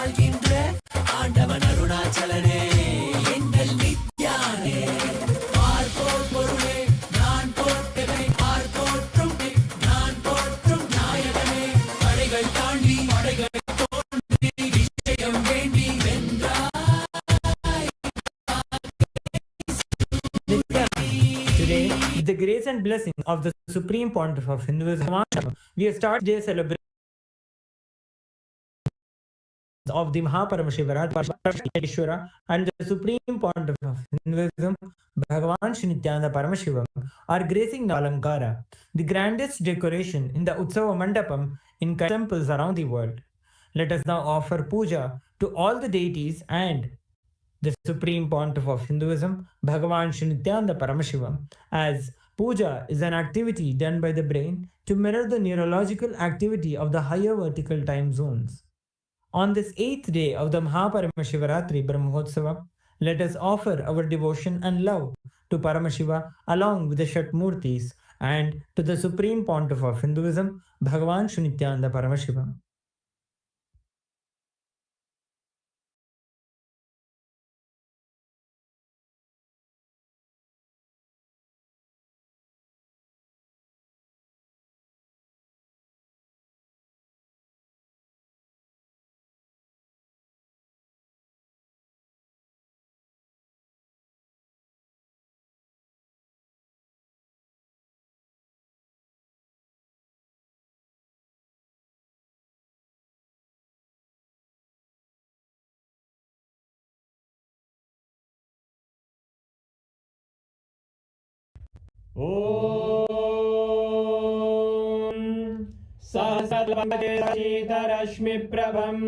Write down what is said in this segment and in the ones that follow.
வாழ்கின்ற ஆண்டவன் அருணாச்சலனே எங்கள் நித்யானே. பார்ப்போர் பொருளே நான் போற்றவே பார்ப்போற்றும் நான் போற்றும் நாயகனே. படைகள் தாண்டி படைகள் தோன்றி விஷயம் வேண்டி வென்றாய். Today, with the grace and blessing of the Supreme Pontiff of Hinduism, we have started today's celebration of the Maha Paramashivaratri and the Supreme Pontiff of Hinduism, Bhagavan Nithyananda Paramashivam, are gracing Alankara, the grandest decoration in the Utsava Mandapam in temples around the world. Let us now offer puja to all the deities and the Supreme Pontiff of Hinduism, Bhagavan Nithyananda Paramashivam, as puja is an activity done by the brain to mirror the neurological activity of the higher vertical time zones. On this 8th day of the Maha Paramashivaratri Brahmotsava, let us offer our devotion and love to Paramashiva along with the Shatmurtis and to the Supreme Pontiff of Hinduism, Bhagavan Nithyananda Paramashivam. ॐ सहस्रशीतरश्मिप्रभं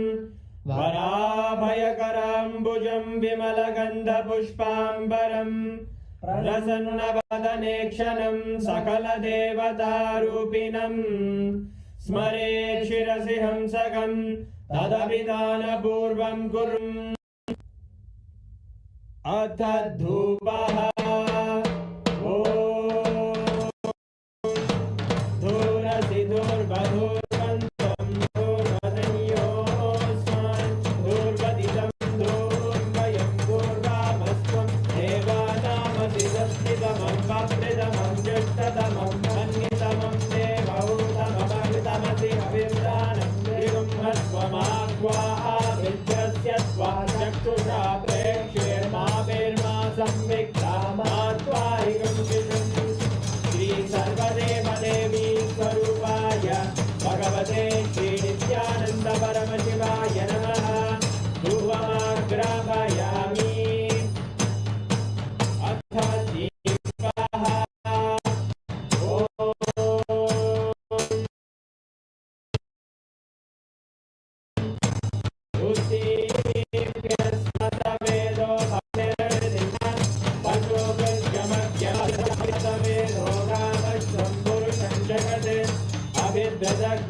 वराभयकराम्बुजं विमलगन्धपुष्पाम्बरं प्रसन्नवदने क्षणं सकलदेवतारूपिणं स्मरेत् शिरसि हंसकं तदभिधानपूर्वं कुर्म अथ धूपः भगवते श्री नित्यानंद परमशिवाय नमः। धूपमाग्रापयामि अथ दीपः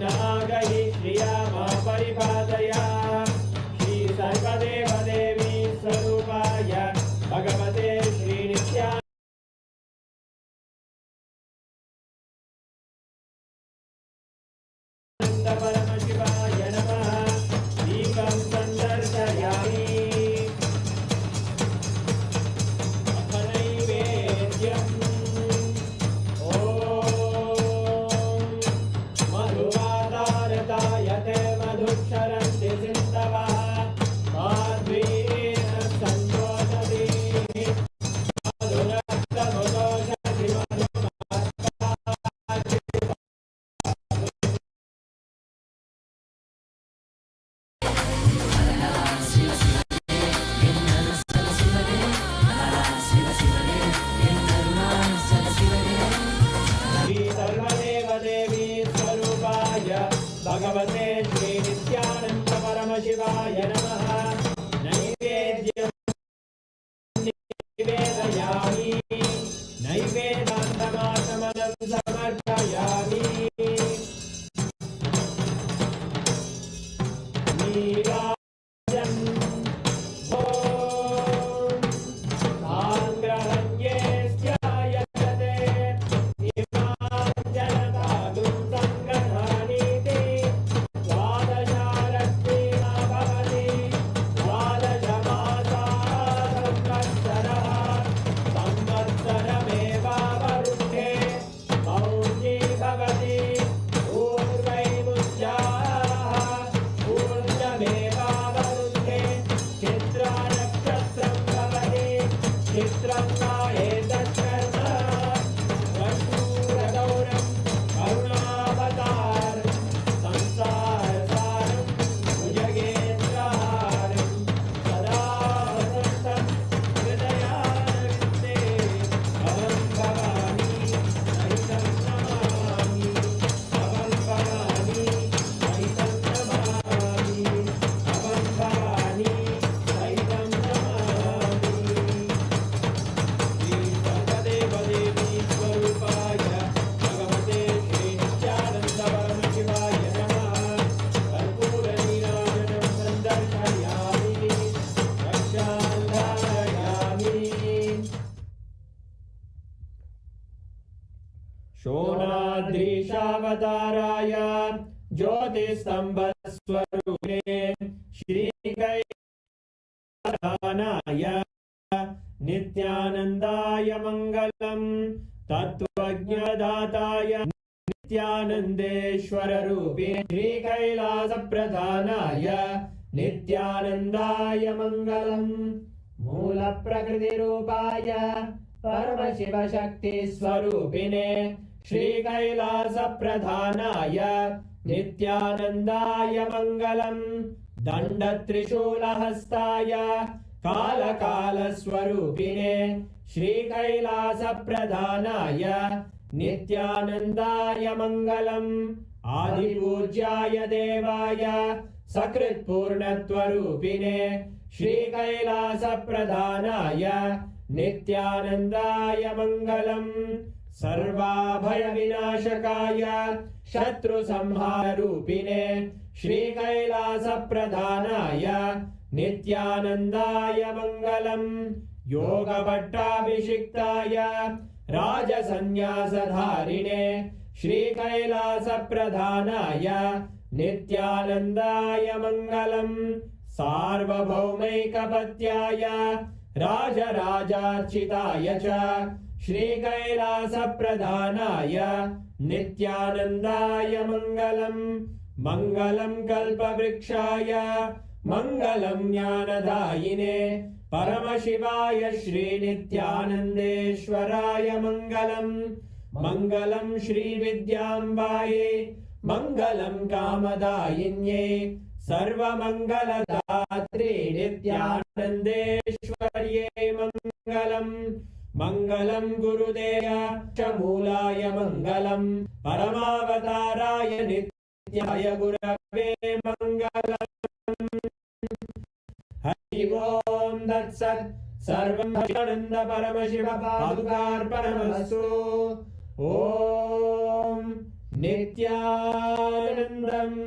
नागहि श्रिया मा परिपादया। श्री सर्वदेव देवी स्वरूपाय भगवते श्री नित्यानंद परमशिवाय नमः। दीपं संदर्शयामि नैवेद्यम् मधुक्षरन्ति सिन्धवः माध्वीन सन्तोषति मधुरक्तमुदोषति श्री सर्वदेव देवी स्वरूपाय भगवते श्री नित्यानंद परमशिवाय नमः। नैवेद्यं निवेदयामि नैवेद्यान्तमाचमनं समर्पयामि। नीराजन् ॐ साङ्ग्रहण्येऽस्यायते इमां जनतादुं सङ्गृह्णानीति द्वादशारत्रिमा भवति। परमावताराय ज्योतिस्तंभस्वरूपिणे श्रीकैलासनाय नित्यानन्दाय मङ्गलम् तत्त्वज्ञदाताय नित्यानन्देश्वररूपिणे श्रीकैलासप्रधानाय नित्यानन्दाय मङ्गलम् मूलप्रकृतिरूपाय परमशिवशक्तिस्वरूपिणे श्रीकैलासप्रधानाय नित्यानन्दाय मङ्गलम् दण्डत्रिशूलहस्ताय कालकालस्वरूपिणे श्रीकैलासप्रधानाय नित्यानन्दाय मङ्गलम् आदिपूज्याय देवाय सकृत्पूर्णत्वरूपिणे श्रीकैलासप्रधानाय नित्यानन्दाय मङ्गलम् सर्वाभयविनाशकाय शत्रुसंहाररूपिणे श्रीकैलासप्रधानाय नित्यानन्दाय मङ्गलम् योगभट्टाभिषिक्ताय राजसन्न्यासधारिणे श्रीकैलासप्रधानाय नित्यानन्दाय मङ्गलम् सार्वभौमैकपत्याय राजराजार्चिताय च श्रीकैलासप्रधानाय नित्यानन्दाय मङ्गलम् मङ्गलम् कल्पवृक्षाय मङ्गलम् ज्ञानदायिने परमशिवाय श्रीनित्यानन्देश्वराय मङ्गलम् मङ्गलम् श्रीविद्याम्बायै मङ्गलम् कामदायिन्यै सर्वमङ्गलदात्रे नित्यानन्देश्वर्यै मङ्गलम् मङ्गलम् गुरुदेय च मूलाय मङ्गलम् परमावताराय नित्याय गुरवे मङ्गलम् हरि ओम् तत्सत् सर्वं आनन्द परमशिव पादुकार्पणमस्तु ॐ नित्यानन्दम्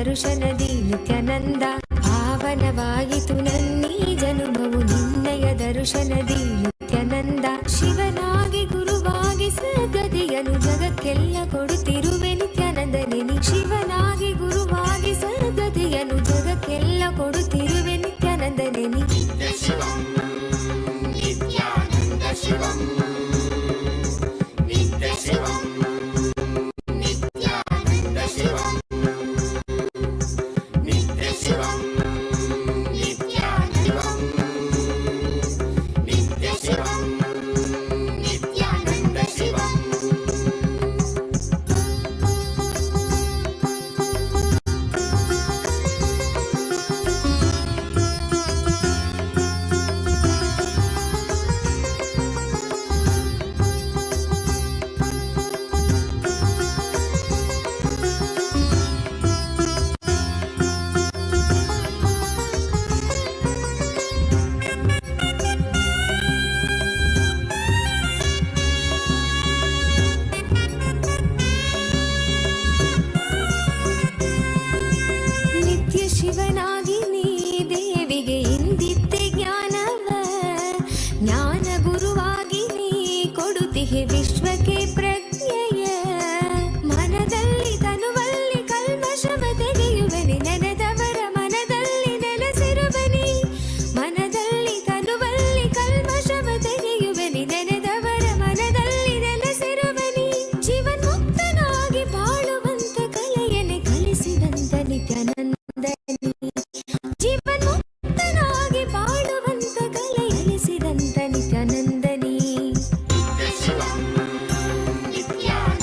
ದರ್ಶನದಿ ನಿತ್ಯಾನಂದ ಪಾವನವಾಯಿತು ನನ್ನೀ ಜನುಮವು ನಿನ್ನಯ ದರ್ಶನದಿ ನಿತ್ಯಾನಂದ ಶಿವನಾಗಿ ಗುರುವಾಗಿ ಸದ್ಗತಿಯನು ಜಗಕ್ಕೆಲ್ಲ ಕೊಡುತ್ತಿರುವೆ ನಿತ್ಯಾನಂದನೆ ನೀ ಶಿವನಾಗಿ ಗುರುವಾಗಿ ಸದ್ಗತಿಯನು ಜಗಕ್ಕೆಲ್ಲ ಕೊಡುತ್ತಿರುವೆ ನಿತ್ಯಾನಂದನೆ ನೀ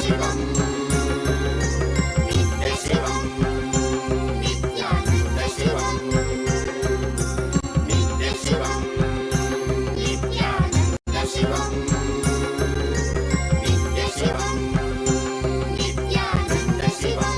Paramashivam, Nitya Shivam, Nityananda Shivam, Nitya Shivam, Nityananda Shivam, Nitya Shivam, Nityananda Shivam.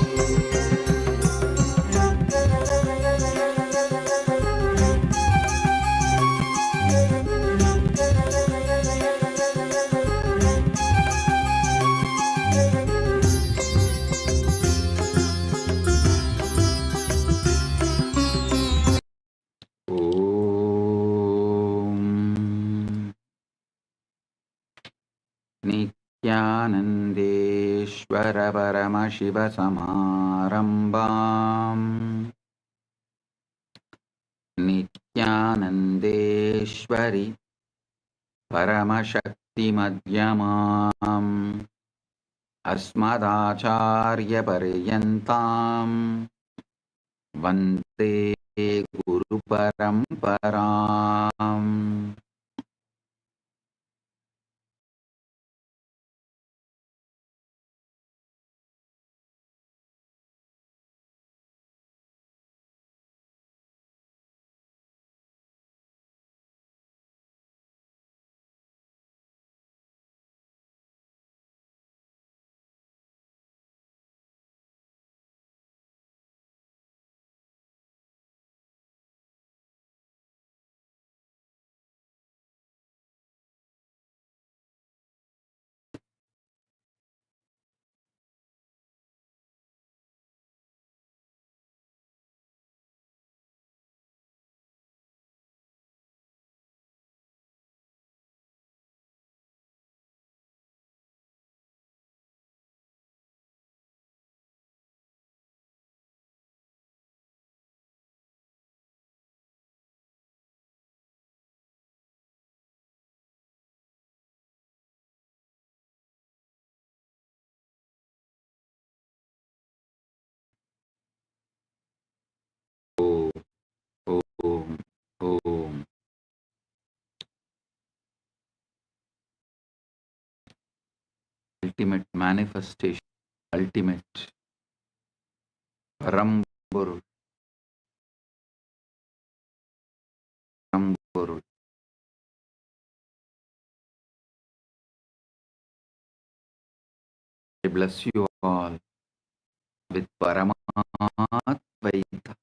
नित्यानन्देश्वर Paramshiva समारम्भाम् नित्यानन्देश्वरि परमशक्तिमध्यमाम् अस्मदाचार्यपर्यन्ताम् वन्दे गुरुपरम्पराम्. Om, Om. Ultimate manifestation, ultimate Parampurul, Parampurul. I bless you all with Paramatvaita.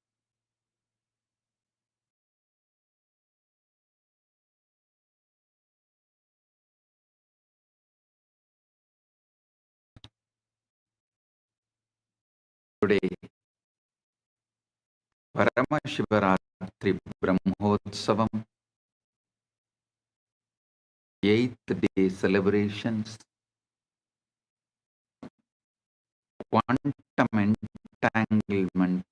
Today, Paramashivaratri Brahmotsavam, 8th day celebrations, quantum entanglement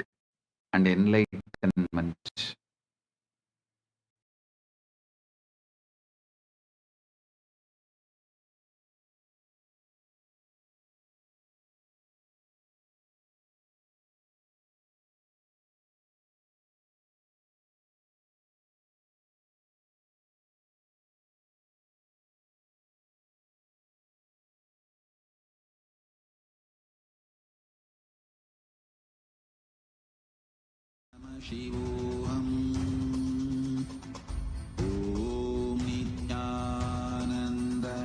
and enlightenment. Paramashivoham. Om Nithyananda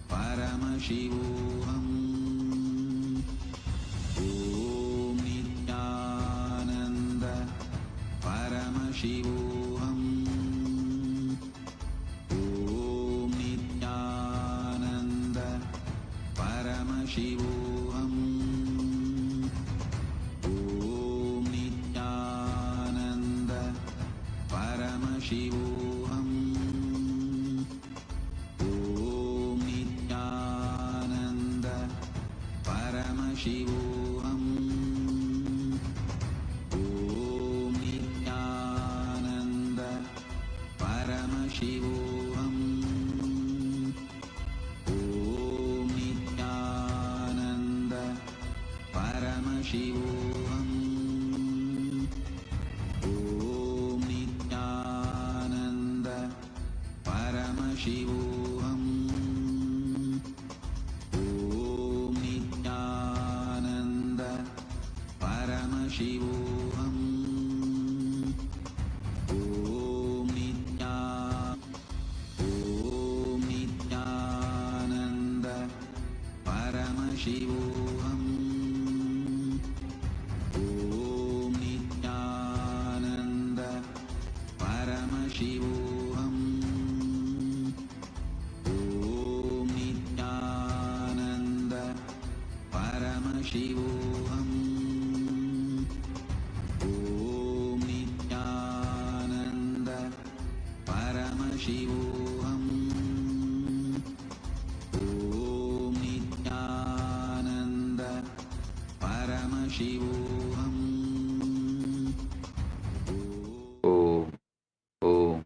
Paramashivoham. Om Nithyananda Paramashivoham. Om Nithyananda Paramashivoham. Om Nithyananda Paramashivoham. Om Nithyananda Paramashivoham. Om Nithyananda Paramashivoham. Om Nithyananda Paramashivoham. Om Nithyananda Paramashivoham. Om Paramashivoham. Om Nithyananda Paramashivoham. Om Nithyananda Paramashivoham. Om Nithyananda Paramashivoham. Om Nithyananda Paramashivoham. Om Nithyananda Paramashivoham. Om Om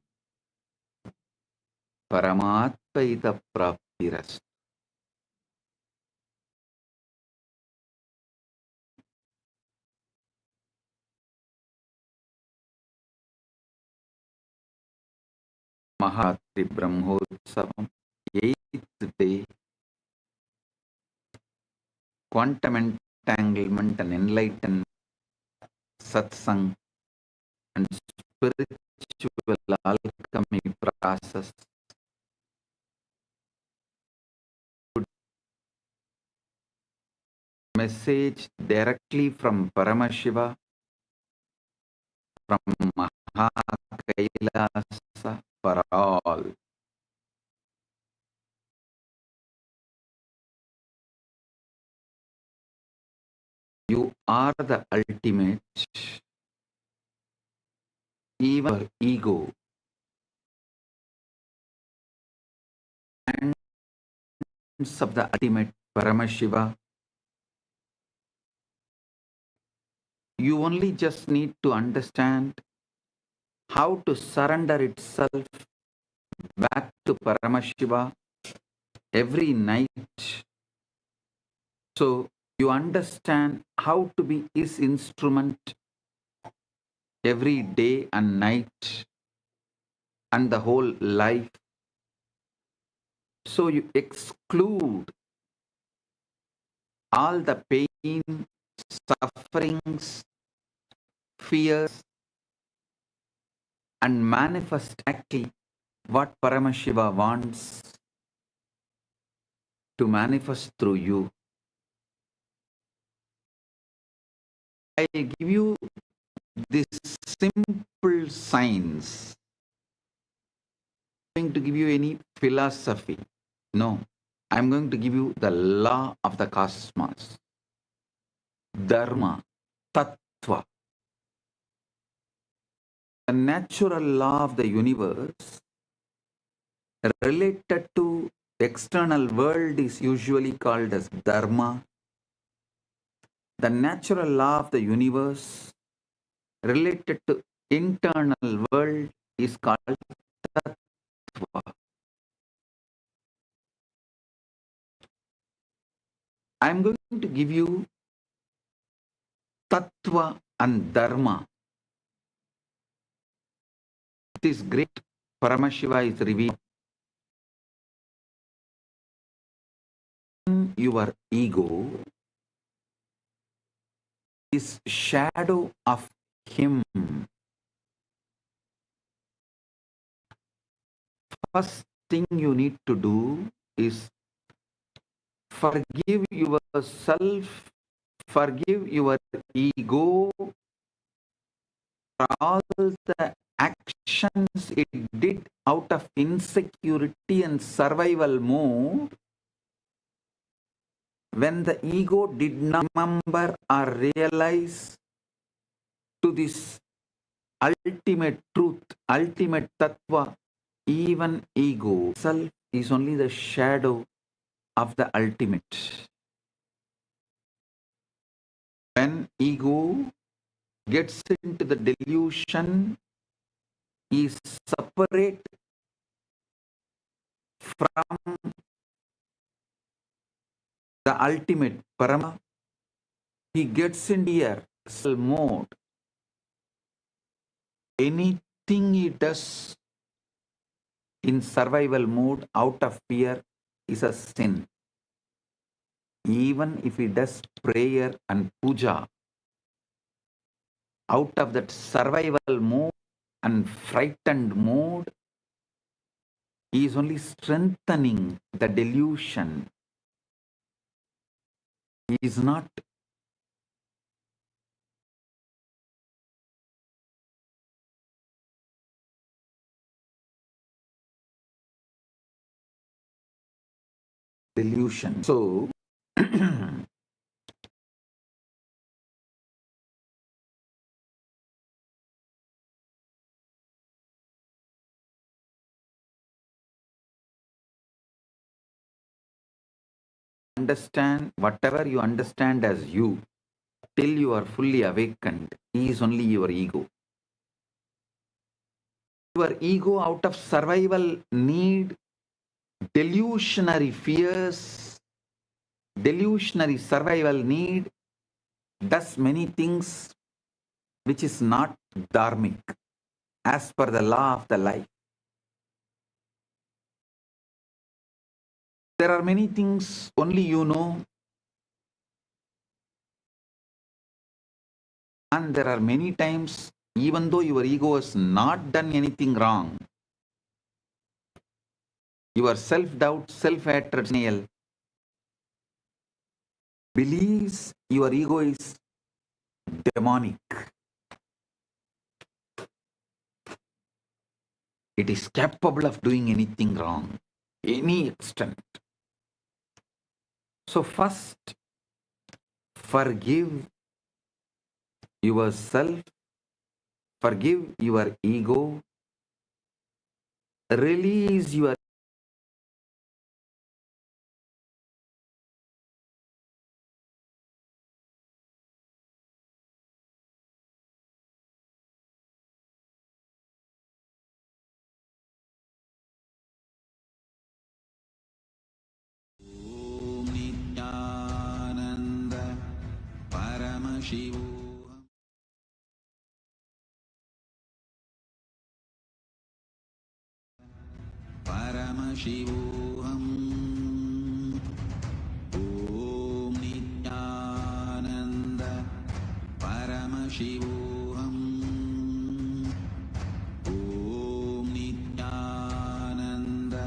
Paramatmaita Praptiras. Maha Brahmotsavam, 8th day, quantum entanglement and enlightenment, Satsang and spiritual alchemy process. Message directly from Paramashiva, from Maha Kailasa for all. You are the ultimate. Even your ego and of the ultimate Paramashiva, you only just need to understand how to surrender itself back to Paramashiva every night. So you understand how to be his instrument every day and night and the whole life. So you exclude all the pain, sufferings, fears, and manifest exactly what Paramashiva wants to manifest through you. I give you this simple science. I'm going to give you any philosophy. No, I'm going to give you the law of the cosmos. Dharma, Tattva. The natural law of the universe related to the external world is usually called as Dharma. The natural law of the universe related to internal world is called Tattva. I'm going to give you Tattva and Dharma. This great Paramashiva is revealed. Your ego is shadow of him. First thing you need to do is forgive yourself, forgive your ego for all the actions it did out of insecurity and survival mode when the ego did not remember or realize to this ultimate truth, ultimate tattva. Even ego self is only the shadow of the ultimate. When ego gets into the delusion, is separate from the ultimate Parama. He gets in here mode. Anything he does in survival mode out of fear is a sin. Even if he does prayer and puja, out of that survival mode and frightened mode, he is only strengthening the delusion. He is not delusion. So, understand whatever you understand as you, till you are fully awakened, he is only your ego. Your ego, out of survival need, delusionary fears, delusionary survival need, does many things which is not dharmic as per the law of the life. There are many things only you know, and there are many times, even though your ego has not done anything wrong, your self-doubt, self-hatred, denial believes your ego is demonic. It is capable of doing anything wrong, any extent. So first, forgive yourself, forgive your ego, release your Om Nithyananda Paramashivoham Paramashivoham Om Nithyananda Paramashivoham Om Nithyananda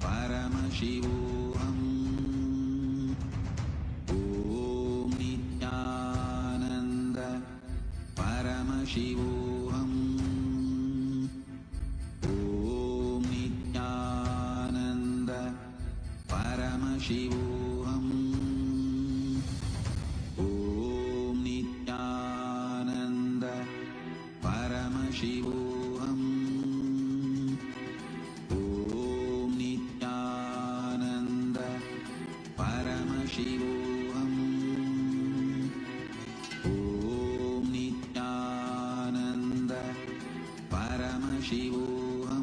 Paramashivoham Om Nithyananda Paramashivoham Om Nithyananda Paramashivoham Om Nithyananda Paramashivoham Om Nithyananda Paramashivoham Om Nithyananda Paramashivoham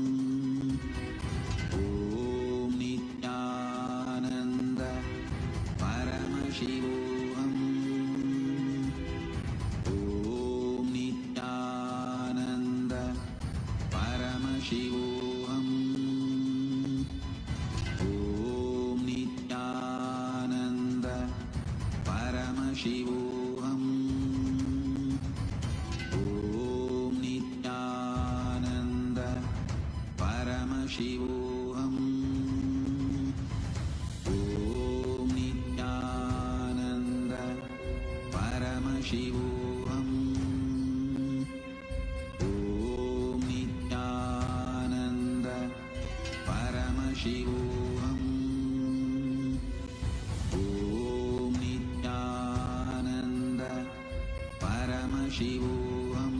Om Nithyananda Paramashivoham Om Nithyananda Paramashivoham Om Nithyananda Paramashivoham Om Nithyananda Paramashivoham Om Nithyananda Paramashivoham Om Nithyananda Paramashivoham Om Nithyananda Paramashivoham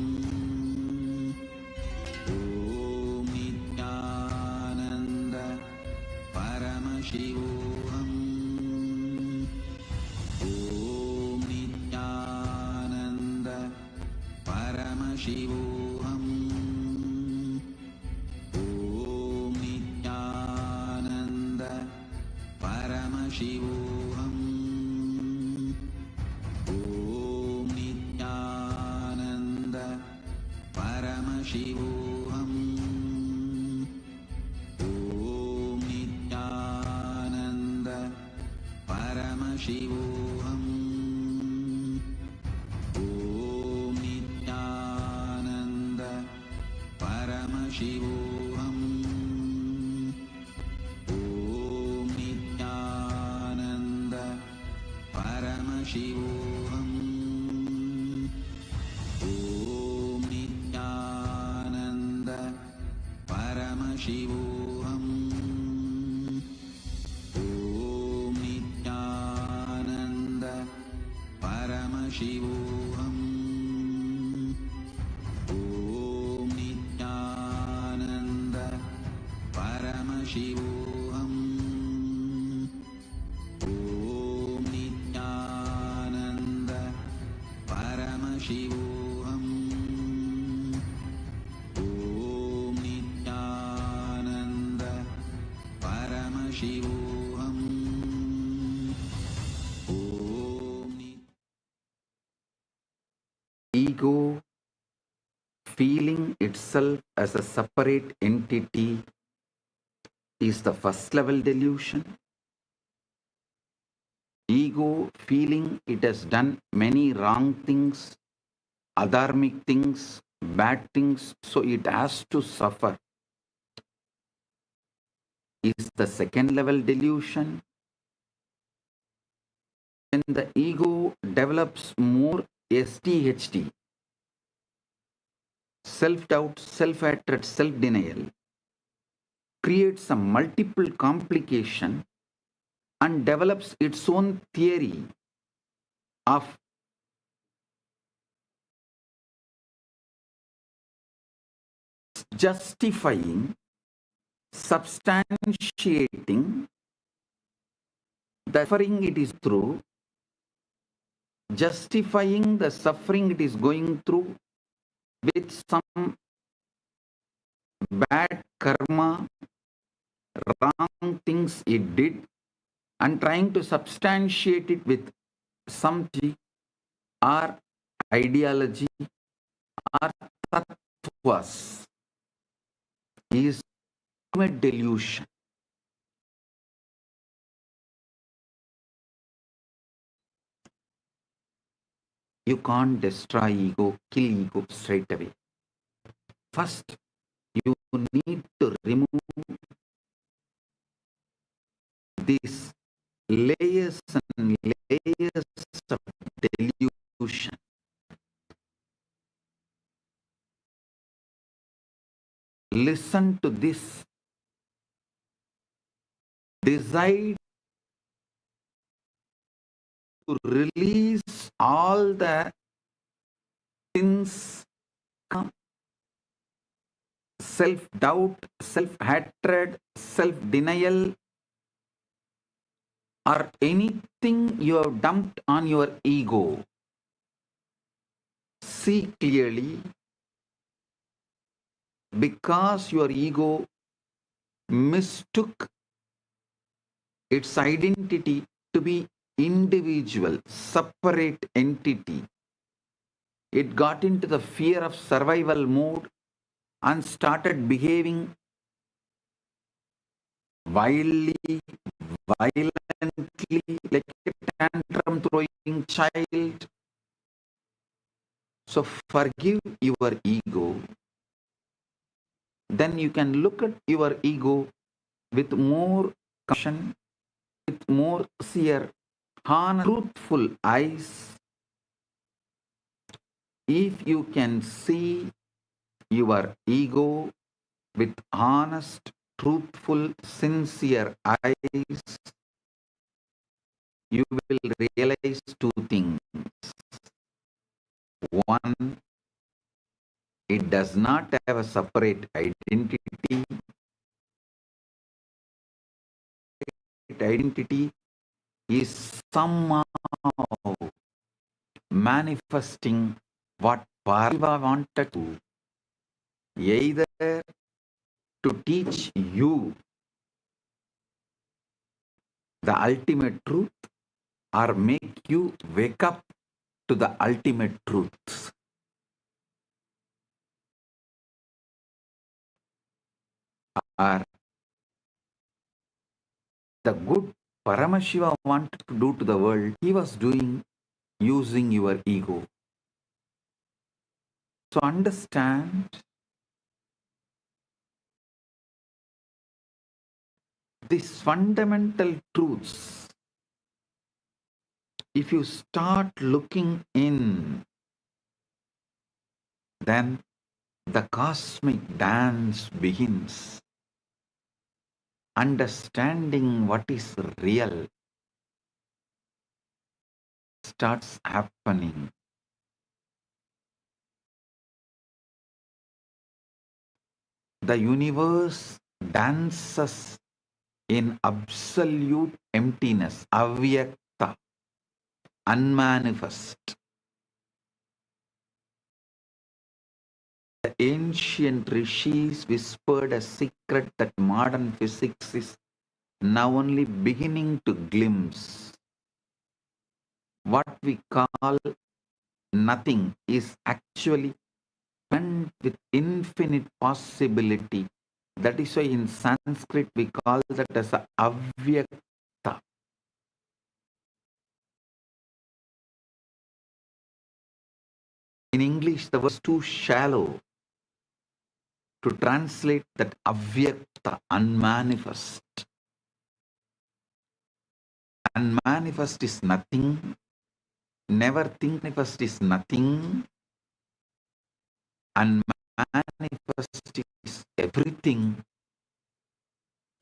Om Nithyananda Paramashivoham Om Nithyananda Paramashivoham Om Nithyananda Paramashivoham Om Nithyananda Paramashivoham Om Nithyananda Paramashivoham Om Paramashivoham. Om Nithyananda Paramashivoham. Om Nithyananda Paramashivoham. Om Nithyananda Paramashivoham. Om Nithyananda Paramashivoham. Om Nithyananda Paramashivoham. Om Nithyananda Paramashivoham. Om Ego feeling itself as a separate entity is the first level delusion. Ego feeling it has done many wrong things, adharmic things, bad things, so it has to suffer, is the second level delusion. When the ego develops more SDHD, self-doubt, self-hatred, self-denial, creates a multiple complication and develops its own theory of justifying, substantiating the suffering it is through, justifying the suffering it is going through with some bad karma, wrong things it did, and trying to substantiate it with some or ideology or tattvas is a delusion. You can't destroy ego, kill ego straight away. First, you need to remove these layers and layers of delusion. Listen to this. Decide to release all the sins, self-doubt, self-hatred, self-denial, or anything you have dumped on your ego. See clearly, because your ego mistook its identity to be individual, separate entity. It got into the fear of survival mode and started behaving wildly, violently, like a tantrum throwing child. So forgive your ego. Then you can look at your ego with more compassion, with more sincere, honest, truthful eyes. If you can see your ego with honest, truthful, sincere eyes, you will realize two things. One, it does not have a separate identity. Identity is somehow manifesting what Paramashiva wanted to, either to teach you the ultimate truth or make you wake up to the ultimate truth. Or the good Paramashiva wanted to do to the world, he was doing using your ego. So understand, These fundamental truths, if you start looking in, then the cosmic dance begins. Understanding what is real starts happening. The universe dances in absolute emptiness, avyakta, unmanifest. The ancient rishis whispered a secret that modern physics is now only beginning to glimpse. What we call nothing is actually meant with infinite possibility. That is why in Sanskrit we call that as a avyakta. In English, the word is too shallow to translate that avyakta, unmanifest. Unmanifest is nothing. Never think manifest is nothing. Unmanifest is everything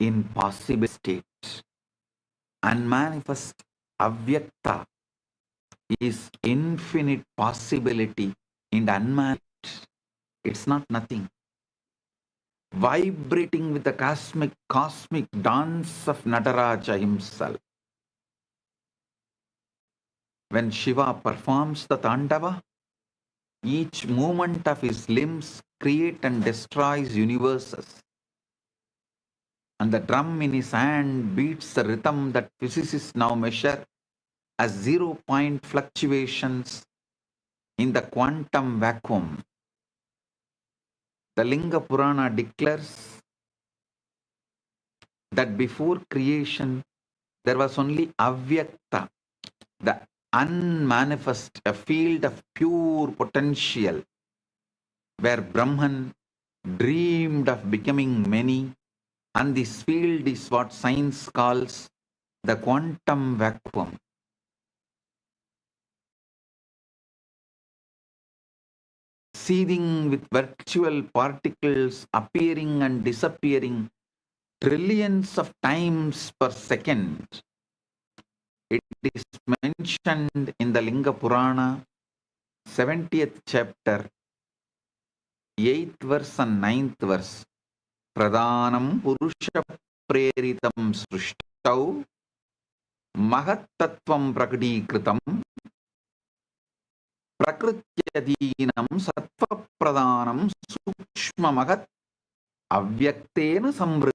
in possible state. Unmanifest, avyakta, is infinite possibility in unmanifest. It's not nothing. Vibrating with the cosmic dance of Nataraja himself. When Shiva performs the Tandava, each movement of his limbs creates and destroys universes. And the drum in his hand beats the rhythm that physicists now measure as 0-point fluctuations in the quantum vacuum. The Linga Purana declares that before creation there was only avyakta, the unmanifest, a field of pure potential, where Brahman dreamed of becoming many, and this field is what science calls the quantum vacuum. Seething with virtual particles appearing and disappearing trillions of times per second. It is mentioned in the Linga Purana, 70th chapter, 8th verse and 9th verse. Pradhanam Purusha Preritam Srishtau Mahattattvam Prakadikritam Prakrityadinam Sattva Pradhanam Sukshma Mahat Avyaktena Samvriddhi.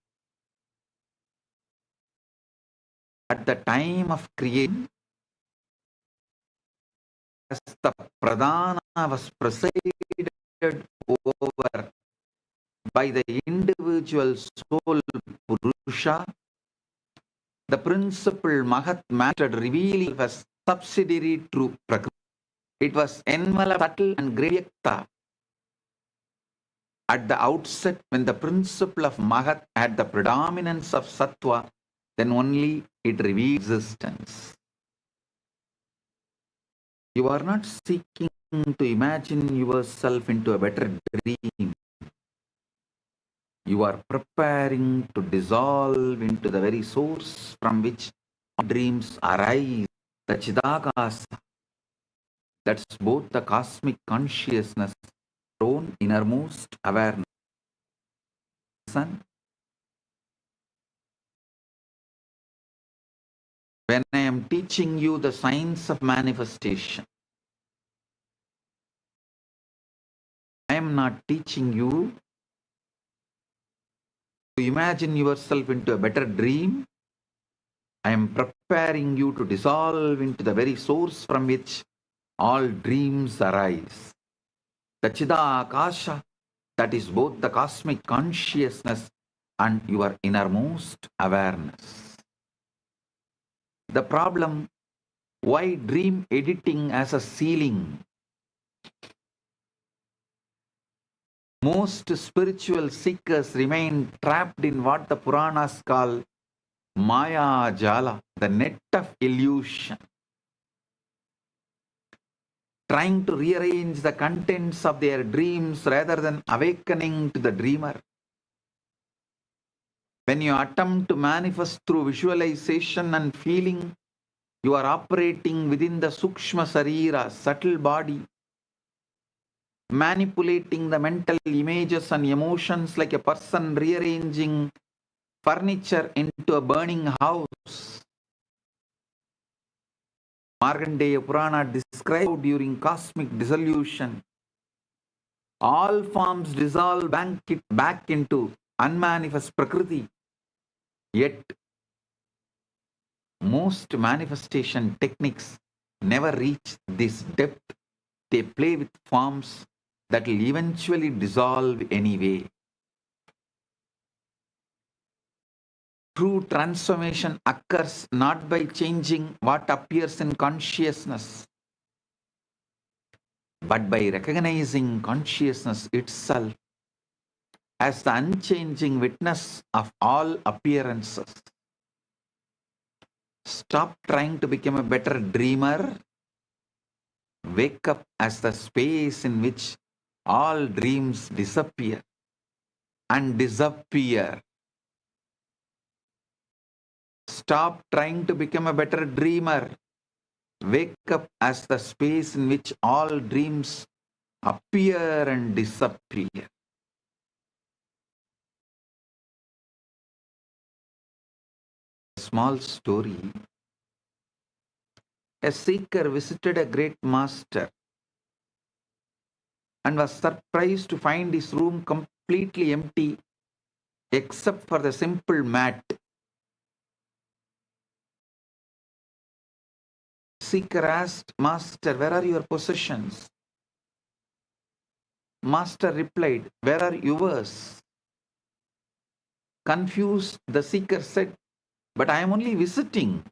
At the time of creation, as the Pradhana was presided over by the individual soul Purusha, the principle Mahat matter revealed was subsidiary to Prakriti. It was enveloped subtle and Gravyakta. At the outset, when the principle of Mahat had the predominance of Sattva, then only it revealed existence. You are not seeking to imagine yourself into a better dream. You are preparing to dissolve into the very source from which dreams arise, the Chidakasa. That's both the cosmic consciousness, own innermost awareness. When I am teaching you the science of manifestation, I am not teaching you to imagine yourself into a better dream. I am preparing you to dissolve into the very source from which all dreams arise. The Chidakasha, that is both the cosmic consciousness and your innermost awareness. The problem, why dream editing as a ceiling? Most spiritual seekers remain trapped in what the Puranas call Maya Jala, the net of illusion, trying to rearrange the contents of their dreams rather than awakening to the dreamer. When you attempt to manifest through visualization and feeling, you are operating within the Sukshma Sarira, subtle body, manipulating the mental images and emotions like a person rearranging furniture into a burning house. Markandeya Purana described during cosmic dissolution, all forms dissolve back into unmanifest Prakriti. Yet, most manifestation techniques never reach this depth. They play with forms that will eventually dissolve anyway. True transformation occurs not by changing what appears in consciousness, but by recognizing consciousness itself as the unchanging witness of all appearances. Stop trying to become a better dreamer. Wake up as the space in which all dreams disappear and disappear. Stop trying to become a better dreamer. Wake up as the space in which all dreams appear and disappear. A small story. A seeker visited a great master and was surprised to find his room completely empty except for the simple mat. Seeker asked, "Master, where are your possessions?" Master replied, "Where are yours?" Confused, the seeker said, "But I am only visiting."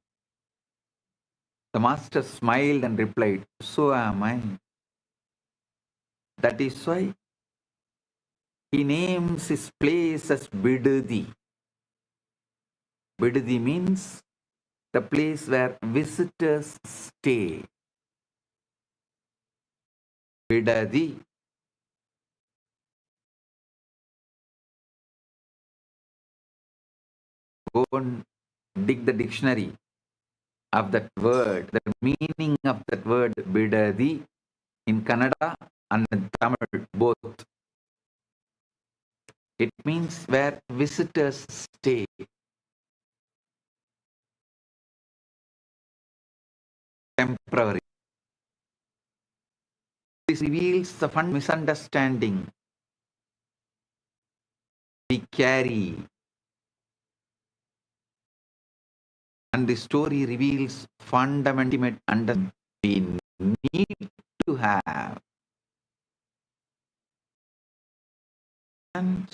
The master smiled and replied, "So am I." That is why he names his place as Bidadi. Bidadi means the place where visitors stay. Bidadi. Go and dig the dictionary of that word, the meaning of that word Bidadi in Kannada and in Tamil both. It means where visitors stay. Temporary. This reveals the fundamental misunderstanding we carry. And the story reveals fundamental understanding we need to have. And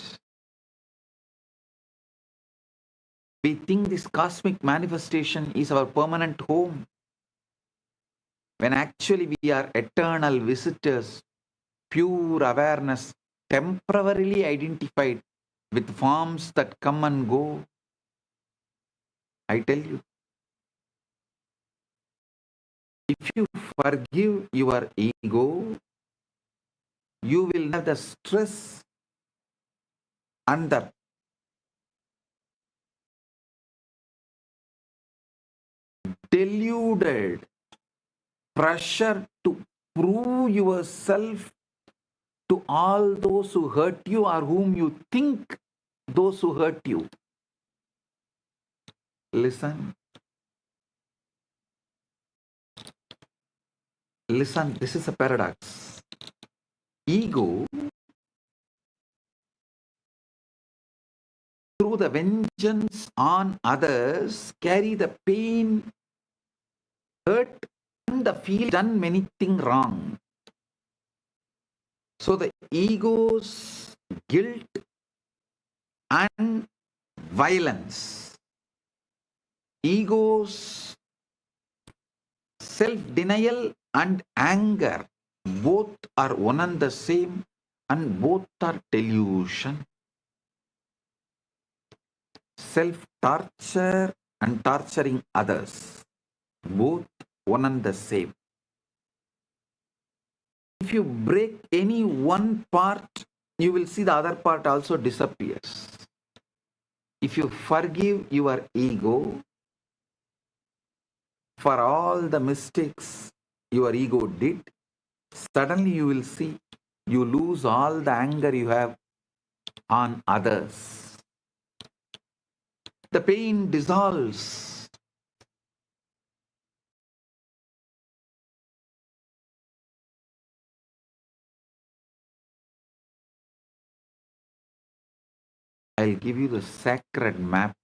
we think this cosmic manifestation is our permanent home, when actually we are eternal visitors, pure awareness, temporarily identified with forms that come and go. I tell you, if you forgive your ego, you will have the stress and the deluded pressure to prove yourself to all those who hurt you or whom you think those who hurt you. Listen. Listen, this is a paradox. Ego, through the vengeance on others, carry the pain, hurt, and the feel done many things wrong. So the ego's guilt and violence, ego's self-denial and anger, both are one and the same, and both are delusion. self-torture and torturing others, both one and the same. If you break any one part, you will see the other part also disappears. If you forgive your ego for all the mistakes your ego did, suddenly you will see you lose all the anger you have on others. The pain dissolves. I'll give you the sacred map,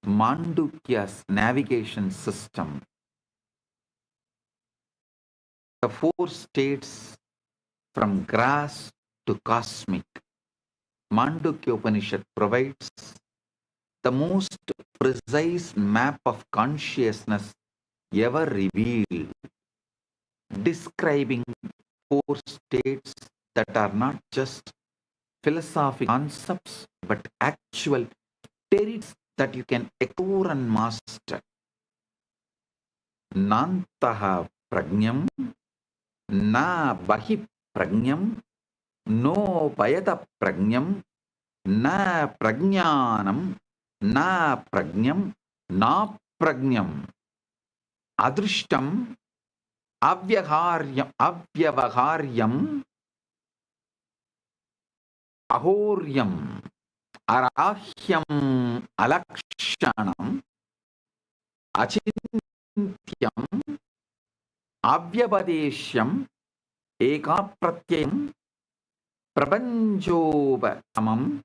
Mandukya's navigation system. The 4 states from grass to cosmic. Mandukya Upanishad provides the most precise map of consciousness ever revealed, describing 4 states that are not just philosophical concepts but actual territories that you can explore and master. Nantaha prajnam, na bahi prajnam, no payata prajnam, na prajnanam, na prajnam, na prajnam, adrishtam, avyavaharyam, ahoryam, arahyam, alakshanam, achintyam, avyabadeshyam, ekapratyam, prapanchopasamam,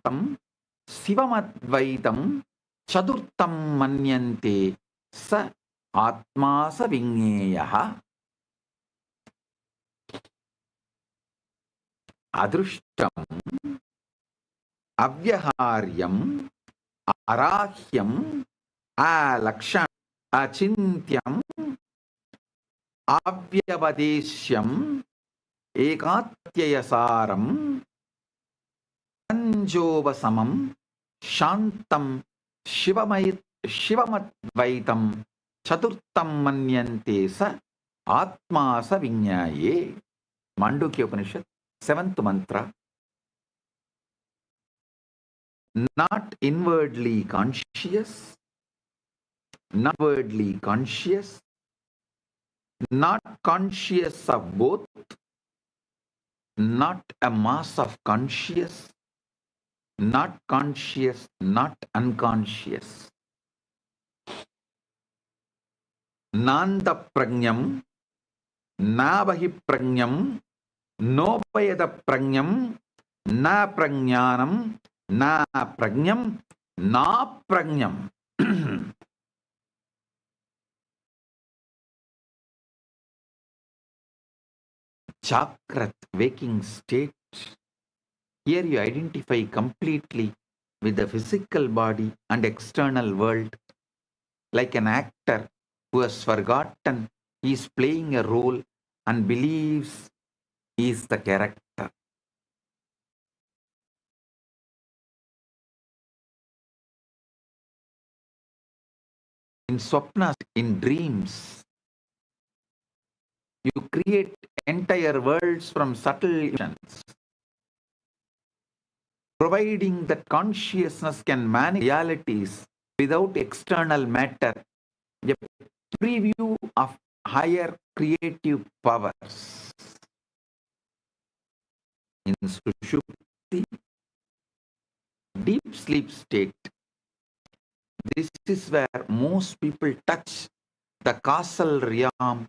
tam, sivamadvaitam, chadurtam manyante, sa atma sa vingeyaha. Adrushtam, avyaharyam, arahyam, alakshanam, achintyam, avyavadeshyam, ekatyayasaram, panjovasamam, shantam, shivamadvaitam, chaturtam manyante sa atma sa vinyaye. Mandukya Upanishad, 7th mantra. Not inwardly conscious, not outwardly conscious, not conscious of both, not a mass of conscious, not conscious, not unconscious. Nanda prajnam, nabahi prajnam, no payada prajnam, na prajnanam, na prajnam, na prajnam. Chakrat, waking state. Here you identify completely with the physical body and external world, like an actor who has forgotten he is playing a role and believes he is the character. In swapnas, in dreams, you create entire worlds from subtle illusions, providing that consciousness can manage realities without external matter, a preview of higher creative powers. In Sushupti, deep sleep state, this is where most people touch the causal realm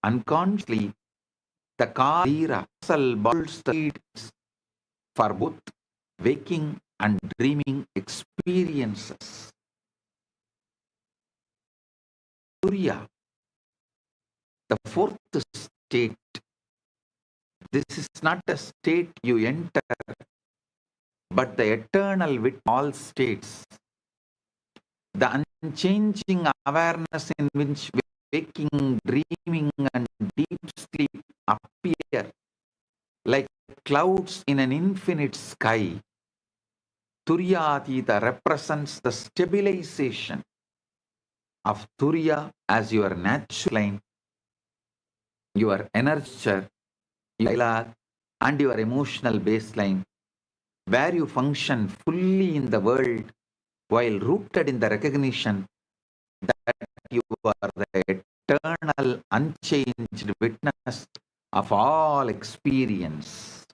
unconsciously. The causal bolts the leads for both waking and dreaming experiences. Surya, the 4th state. This is not a state you enter, but the eternal with all states. The unchanging awareness in which waking, dreaming, and deep sleep appear like clouds in an infinite sky. Turyatita represents the stabilization of Turya as your natural line, your energy, your and your emotional baseline, where you function fully in the world while rooted in the recognition that you are the eternal, unchanged witness of all experience.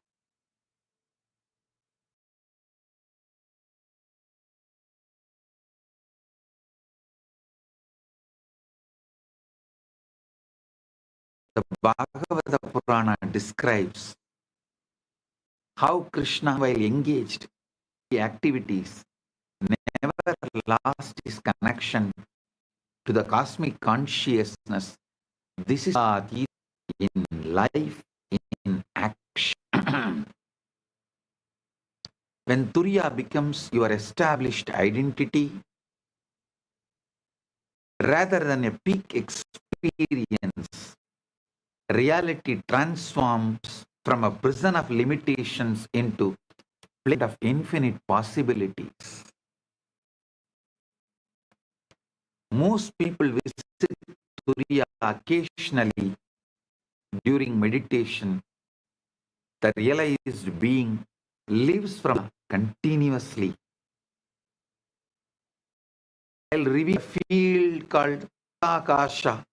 The Bhagavata Purana describes how Krishna, while engaged in activities, never lost his connection to the cosmic consciousness. This is in life, in action. When Turiya becomes your established identity, rather than a peak experience, reality transforms from a prison of limitations into a plane of infinite possibilities. Most people visit Turiya occasionally during meditation. The realized being lives from continuously. I'll reveal a field called Akasha,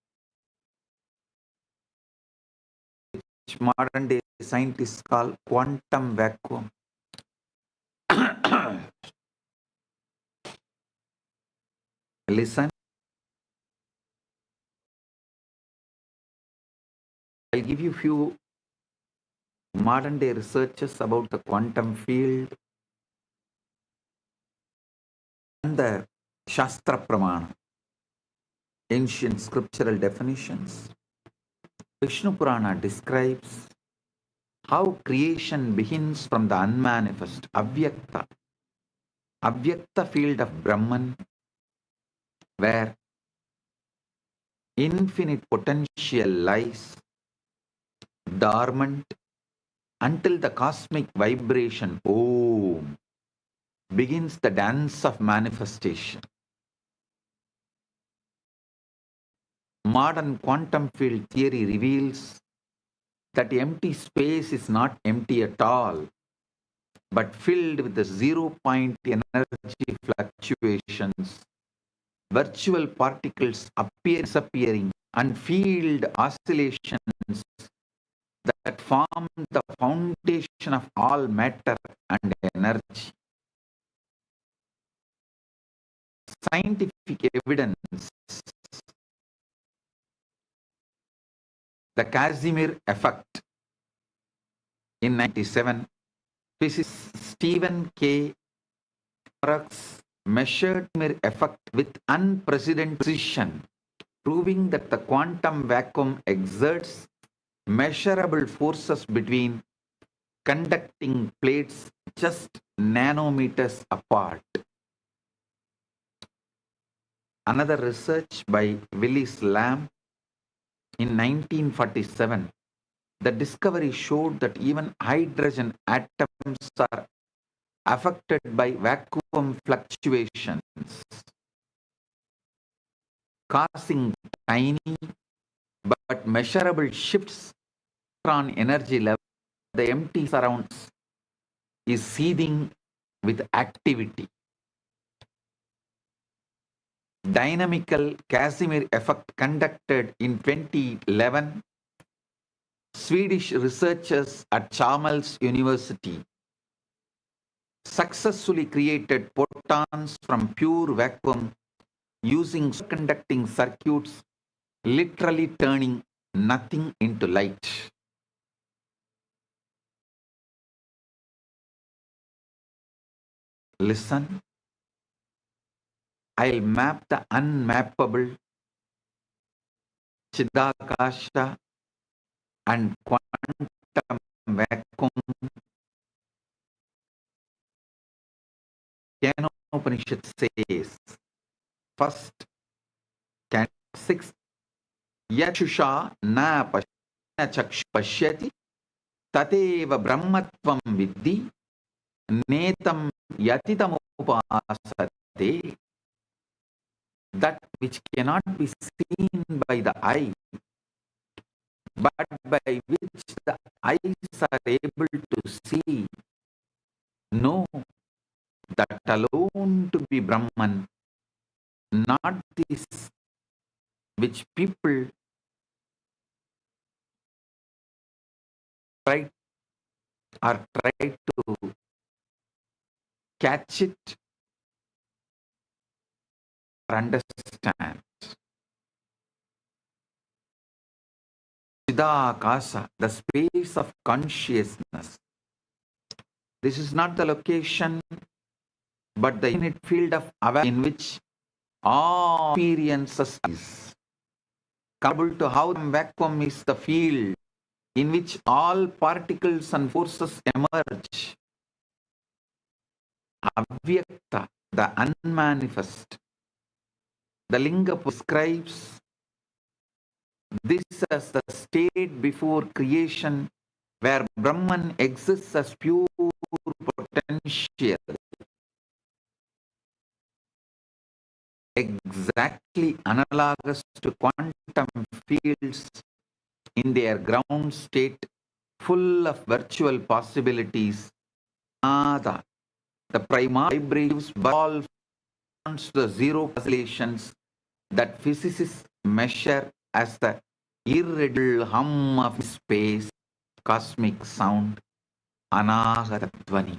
which modern day scientists call quantum vacuum. Listen. I'll give you few modern day researches about the quantum field and the Shastra Pramana, ancient scriptural definitions. Vishnu Purana describes how creation begins from the unmanifest, Avyakta field of Brahman, where infinite potential lies dormant until the cosmic vibration Om begins the dance of manifestation. Modern quantum field theory reveals that empty space is not empty at all, but filled with the zero-point energy fluctuations, virtual particles disappearing, and field oscillations that form the foundation of all matter and energy. Scientific evidence, the Casimir effect. In 1997, physicist Stephen K. Hawking measured the effect with unprecedented precision, proving that the quantum vacuum exerts measurable forces between conducting plates just nanometers apart. Another research by Willis Lamb in 1947, the discovery showed that even hydrogen atoms are affected by vacuum fluctuations, causing tiny but measurable shifts on energy level. The empty surrounds is seething with activity. Dynamical Casimir effect conducted in 2011, Swedish researchers at Chalmers University successfully created photons from pure vacuum using conducting circuits, literally turning nothing into light. Listen, I'll map the unmappable, Chidakasha and quantum vacuum. Upanishad says, first, can 6, Yachusha na pashyati tateva brahmatvam vidhi netam yatitamupasate, that which cannot be seen by the eye, but by which the eyes are able to see, know that alone to be Brahman, not this which people try to catch it or understand. Chidakasa, the space of consciousness. This is not the location, but the infinite field of awareness in which all experiences is. Comparable to how the vacuum is the field in which all particles and forces emerge. Avyakta, the unmanifest. The Linga prescribes this as the state before creation where Brahman exists as pure potential, exactly analogous to quantum fields in their ground state, full of virtual possibilities. Nada, the primary vibrations all the zero oscillations that physicists measure as the irreducible hum of space, cosmic sound, anahata dhvani.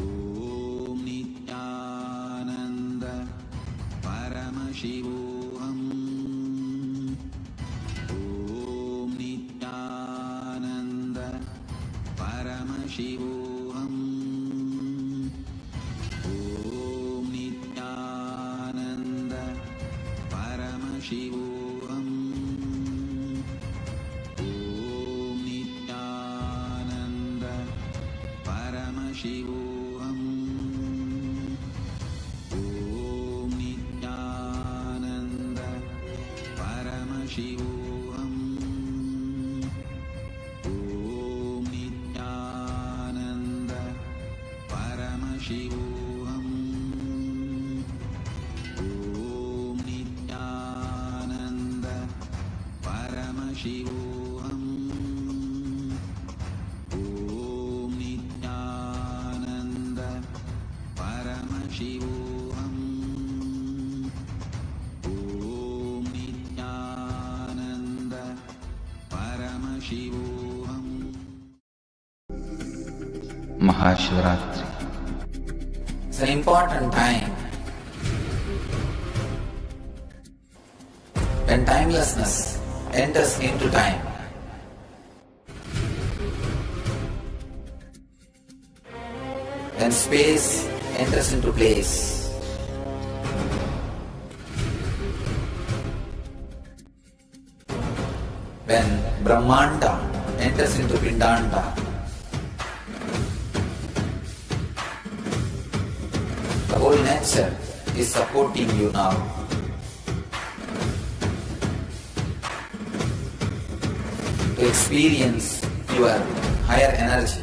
Om Nithyananda Paramashivoham. Om Nithyananda Paramashivoham. Om Nithyananda Paramashivoham. Om Nithyananda Paramashivoham. Om Nithyananda Paramashivoham. Om Nithyananda Paramashivoham. Om Nithyananda Paramashivoham. Om Nithyananda Paramashivoham. Om Nithyananda Paramashivoham. Maha Shivaratri. It's an important time when timelessness enters into time. When space enters into place. When Brahmanda enters into Pindanda. The whole nature is supporting you now. To experience your higher energy,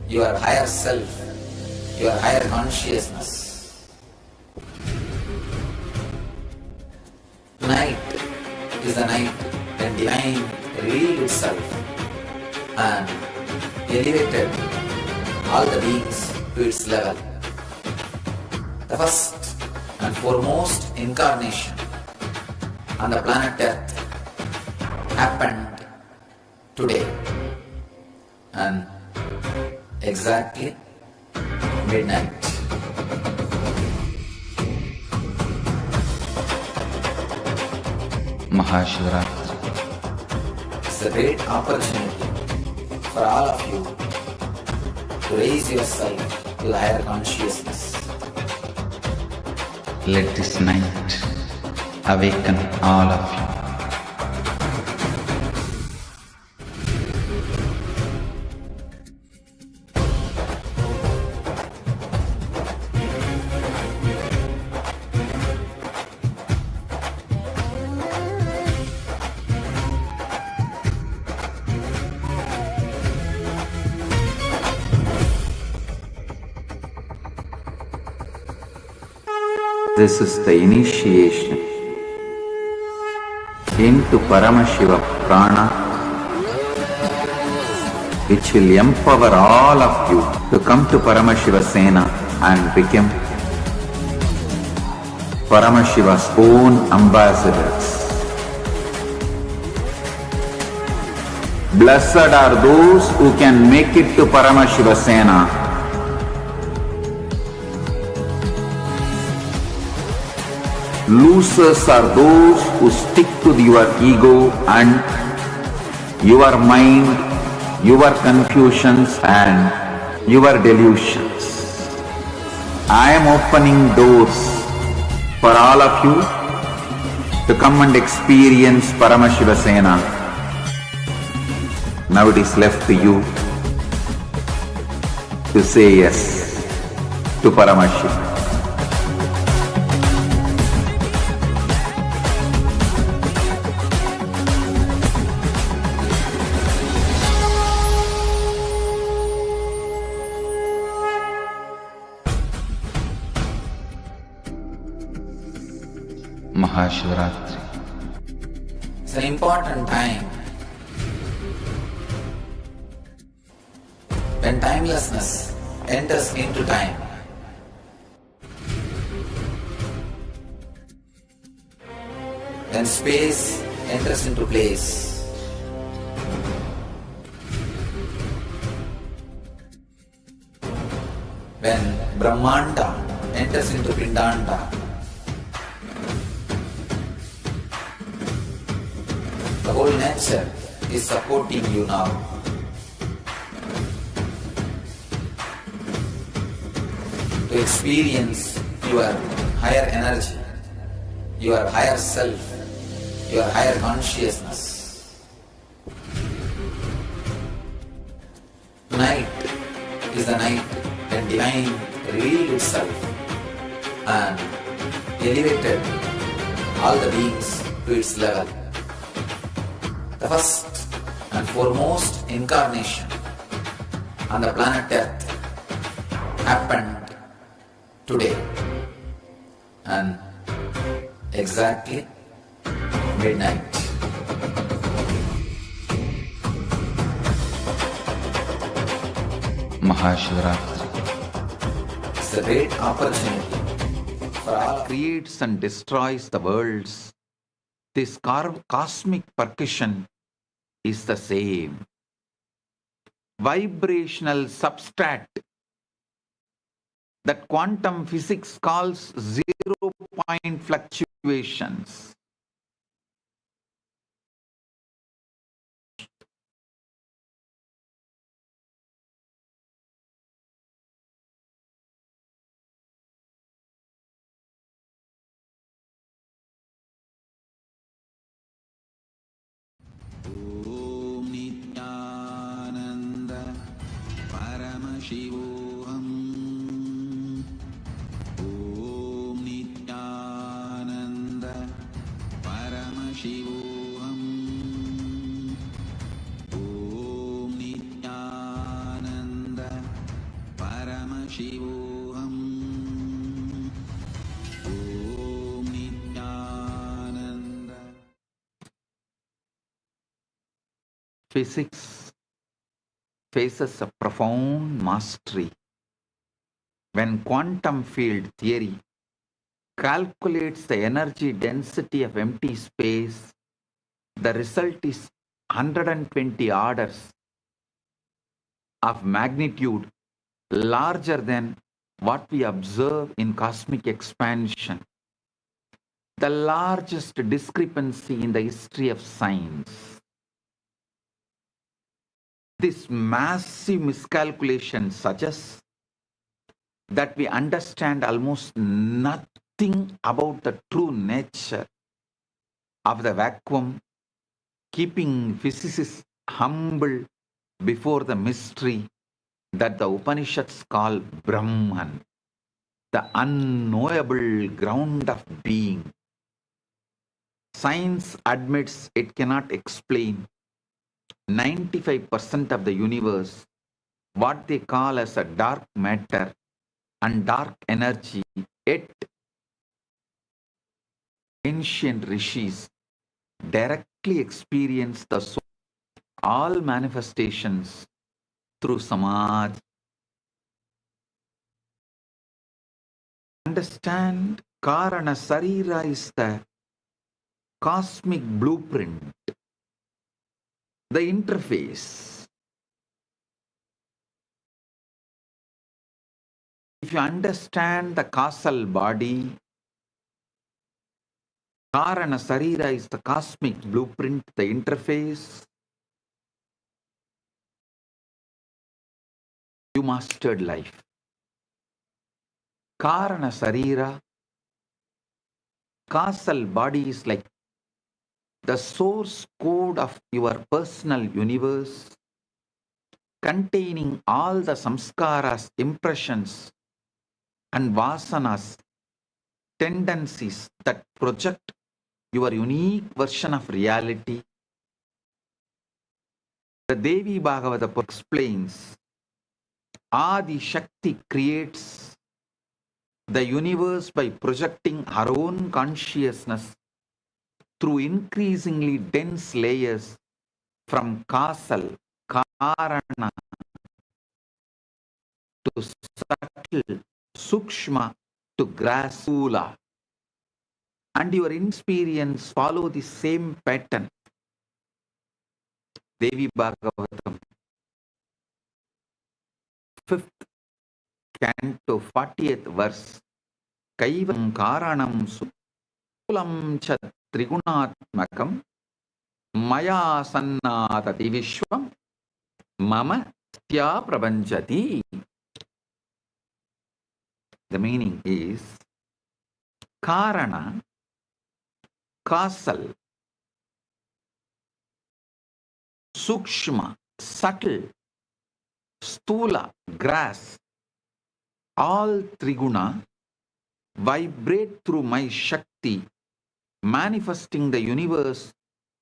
your higher self, your higher consciousness. Tonight is the night when divine revealed itself and elevated all the beings to its level. The first and foremost incarnation on the planet Earth happened today and exactly midnight. Maha Shivaratri. It's a great opportunity for all of you to raise yourself to the higher consciousness. Let this night awaken all of you. This is the initiation into Paramashiva Prana, which will empower all of you to come to Paramashiva Sena and become Paramashiva's own ambassadors. Blessed are those who can make it to Paramashiva Sena. Losers are those who stick to your ego and your mind, your confusions and your delusions. I am opening doors for all of you to come and experience Paramashiva Sena. Now it is left to you to say yes to Paramashiva. Maha Paramashivaratri. It's an important time when timelessness enters into time. When space enters into place. When Brahmanda enters into Pindanda. The whole nature is supporting you now. To experience your higher energy, your higher self, your higher consciousness. Tonight is the night when Divine revealed itself and elevated all the beings to its level. The first and foremost incarnation on the planet Earth happened today and exactly midnight. Maha Paramashivaratri. It's a great opportunity for all. Creates and destroys the worlds. This cosmic percussion is the same. Vibrational substract that quantum physics calls zero-point fluctuations. Om Nithyananda Paramashivoham. Om Nithyananda Paramashivoham. Om Nithyananda Paramashivoham. Om Nithyananda. Physics faces a profound mastery when quantum field theory calculates the energy density of empty space. The result is 120 orders of magnitude larger than what we observe in cosmic expansion, the largest discrepancy in the history of science. This massive miscalculation suggests that we understand almost nothing about the true nature of the vacuum, keeping physicists humble before the mystery that the Upanishads call Brahman, the unknowable ground of being. Science admits it cannot explain 95% of the universe, what they call as a dark matter and dark energy, yet ancient rishis directly experience the soul, all manifestations through samadhi. Understand, Karana Sarira is the cosmic blueprint, the interface. If you understand the causal body, Karana Sarira is the cosmic blueprint, the interface, you mastered life. Karana Sarira, causal body is like the source code of your personal universe, containing all the samskaras, impressions, and vasanas, tendencies that project your unique version of reality. The Devi Bhagavata explains, Adi Shakti creates the universe by projecting her own consciousness through increasingly dense layers from causal, karana, to subtle, sukshma, to grasula. And your experience follow the same pattern. Devi Bhagavatam, 5th canto, 40th verse. Kaivam karanam sulam cha trigunatmakam maya sannatati vishwam mama tya prabanjati. The meaning is Karana, causal, Sukshma, subtle, Stula, grass, all Triguna vibrate through my Shakti, manifesting the universe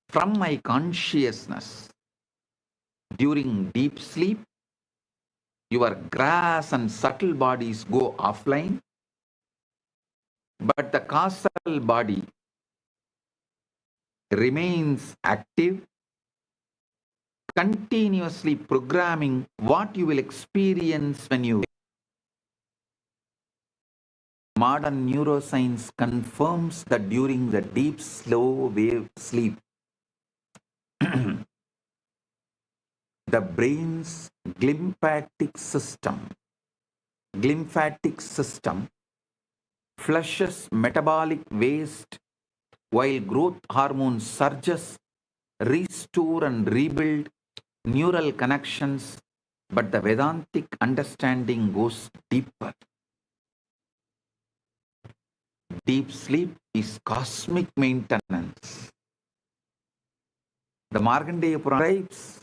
from my consciousness. During deep sleep, your grass and subtle bodies go offline, but the causal body remains active, continuously programming what you will experience when you wake. Modern neuroscience confirms that during the deep, slow wave sleep, the brain's glymphatic system flushes metabolic waste while growth hormone surges, restore and rebuild neural connections, but the Vedantic understanding goes deeper. Deep sleep is cosmic maintenance. The Markandeya Purana describes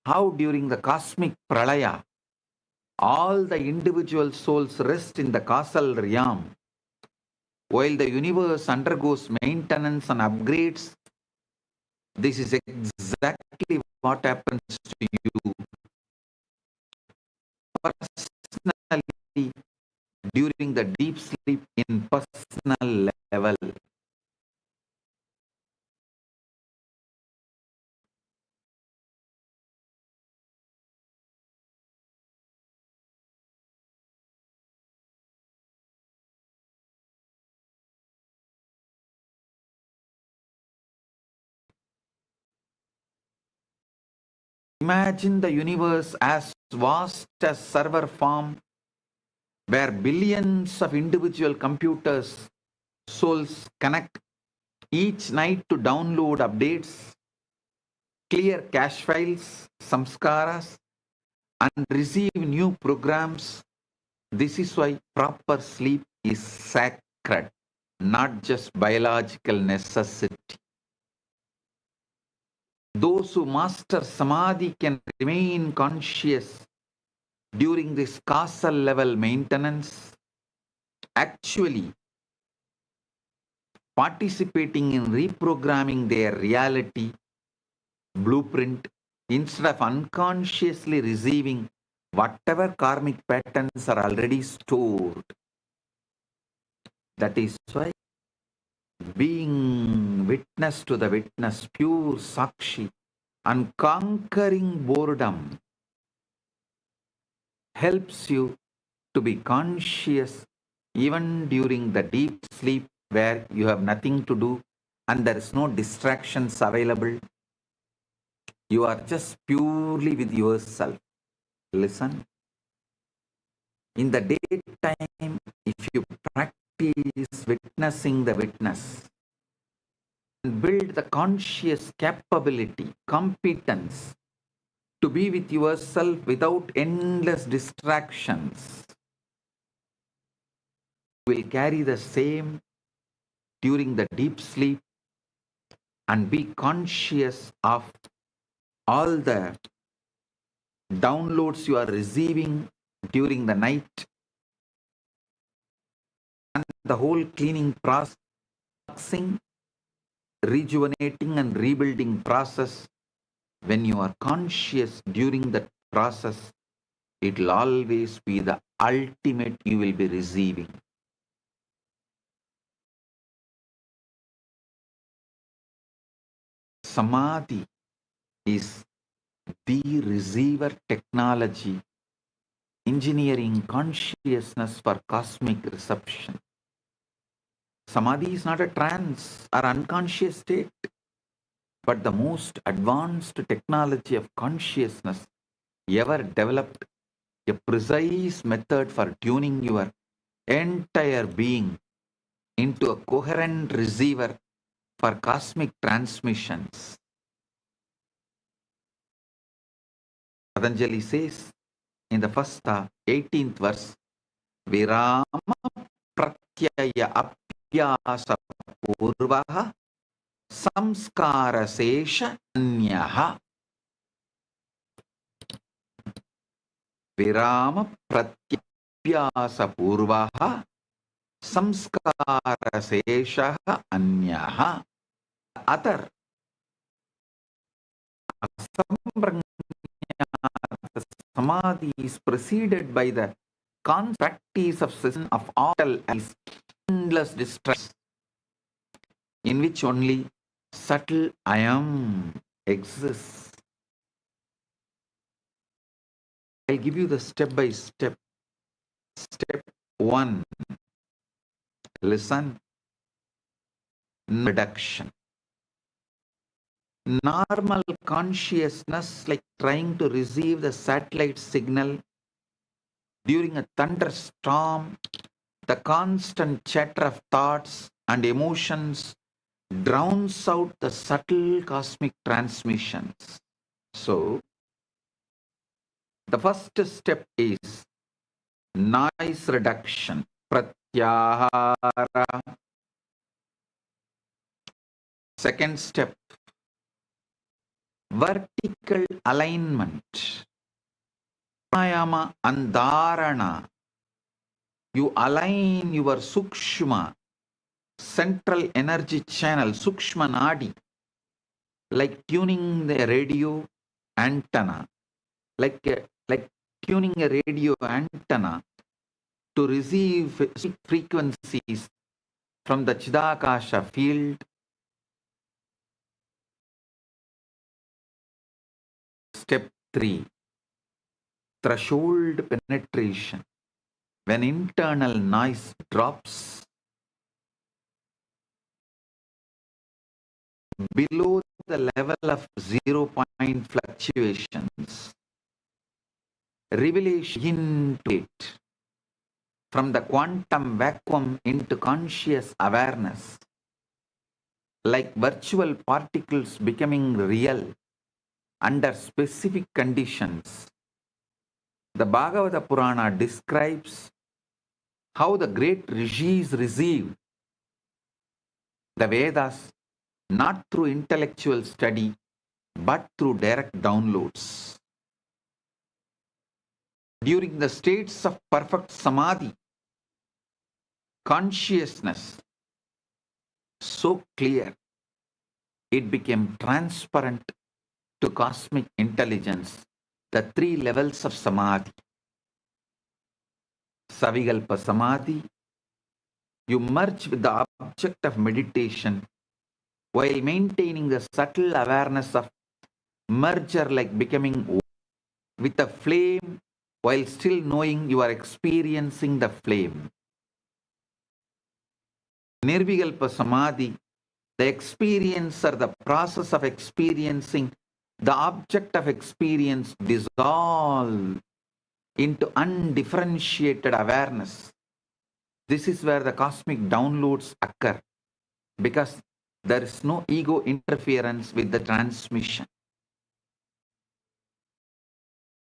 how during the cosmic pralaya, all the individual souls rest in the causal realm, while the universe undergoes maintenance and upgrades. This is exactly what happens to you personally during the deep sleep in personal level. Imagine the universe as vast as server farm, where billions of individual computers, souls connect each night to download updates. clear cache files, samskaras, and receive new programs. This is why proper sleep is sacred, not just biological necessity. Those who master samadhi can remain conscious during this causal level maintenance, actually participating in reprogramming their reality blueprint instead of unconsciously receiving whatever karmic patterns are already stored. That is why being witness to the witness, pure sakshi, and conquering boredom helps you to be conscious even during the deep sleep where you have nothing to do and there is no distractions available. You are just purely with yourself. Listen. In the daytime, if you practice witnessing the witness and build the conscious capability, competence to be with yourself without endless distractions, you will carry the same during the deep sleep and be conscious of all the downloads you are receiving during the night and the whole cleaning process, rejuvenating and rebuilding process. When you are conscious during that process, it will always be the ultimate you will be receiving. Samadhi is the receiver technology, engineering consciousness for cosmic reception. Samadhi is not a trance or unconscious state, but the most advanced technology of consciousness ever developed, a precise method for tuning your entire being into a coherent receiver for cosmic transmissions. Patanjali says in the first 18th verse, Virama pratyaya apyasa purvaha samskara sesha anyaha. Virama pratyapyasa purvaha samskara sesha anyaha. Other samadhi is preceded by the constant practice of cessation of all endless distress, in which only subtle I am exists. I'll give you the step by step. Step 1. Listen. Reduction. Normal consciousness, like trying to receive the satellite signal during a thunderstorm, the constant chatter of thoughts and emotions drowns out the subtle cosmic transmissions. So, the first step is noise reduction, pratyahara. Second step, vertical alignment, pranayama and dharana. You align your sukshma, central energy channel, sukshma nadi, like tuning the radio antenna, like tuning a radio antenna to receive frequencies from the Chidakasha field. Step 3, threshold penetration. When internal noise drops below the level of 0 point fluctuations, revelation into it, from the quantum vacuum into conscious awareness, like virtual particles becoming real under specific conditions. The Bhagavata Purana describes how the great rishis received the Vedas not through intellectual study but through direct downloads. During the states of perfect samadhi, consciousness so clear, it became transparent to cosmic intelligence, the three levels of samadhi. Savikalpa samadhi, you merge with the object of meditation while maintaining the subtle awareness of merger, like becoming one with a flame while still knowing you are experiencing the flame. Nirvikalpa samadhi, the experience or the process of experiencing the object of experience dissolve into undifferentiated awareness. This is where the cosmic downloads occur, because there is no ego interference with the transmission.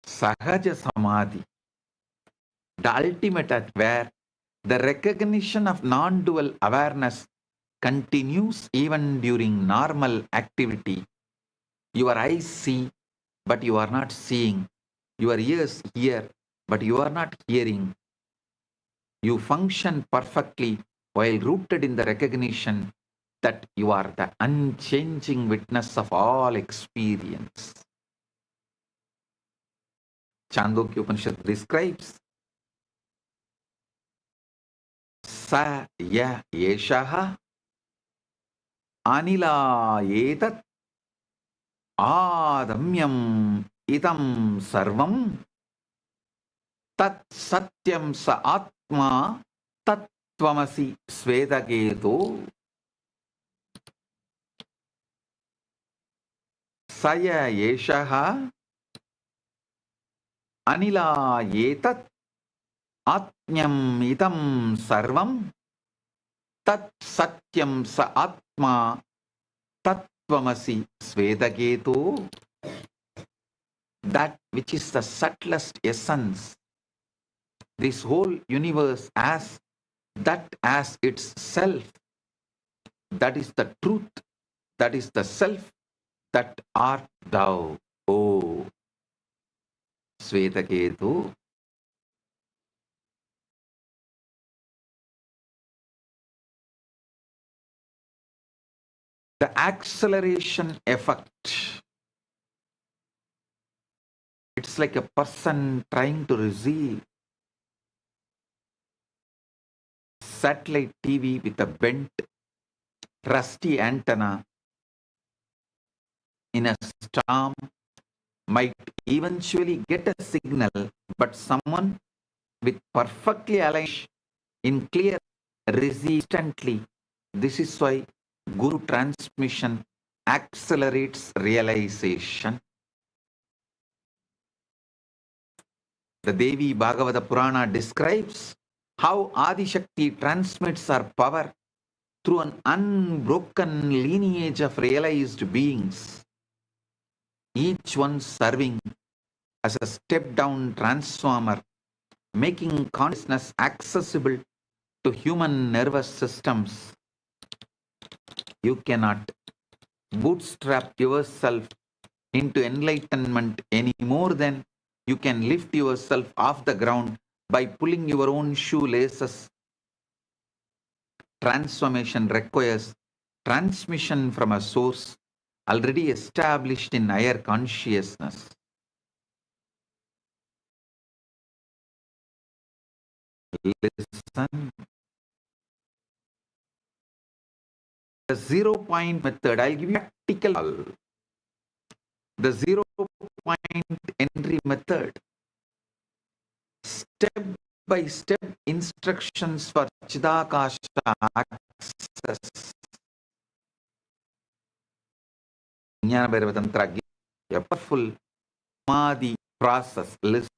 Sahaja samadhi, the ultimate at where the recognition of non-dual awareness continues even during normal activity. Your eyes see, but you are not seeing. Your ears hear, but you are not hearing. You function perfectly while rooted in the recognition that you are the unchanging witness of all experience. Chandogya Upanishad describes Sa ya yeshaha anila etat adamyam idam sarvam tat satyam sa atma tattvamasi svedageto. Saya yeshaha anila etat atmyam idam sarvam tat satyam sa atma tattvamasi svedageto. That which is the subtlest essence, this whole universe as that as its self, that is the truth, that is the self, that art thou, O Svetaketu. The acceleration effect. It's like a person trying to receive satellite TV with a bent, rusty antenna in a storm, might eventually get a signal, but someone with perfectly aligned in clear resistantly. This is why Guru transmission accelerates realization. The Devi Bhagavata Purana describes how Adi Shakti transmits her power through an unbroken lineage of realized beings, each one serving as a step-down transformer, making consciousness accessible to human nervous systems. You cannot bootstrap yourself into enlightenment any more than you can lift yourself off the ground by pulling your own shoelaces. Transformation requires transmission from a source already established in higher consciousness. Listen. The 0-point method, I'll give you a practical. The 0-point entry method. Step-by-step instructions for Chidakasha access. Jnana Bhairava Tantra gives a powerful Samadhi process list.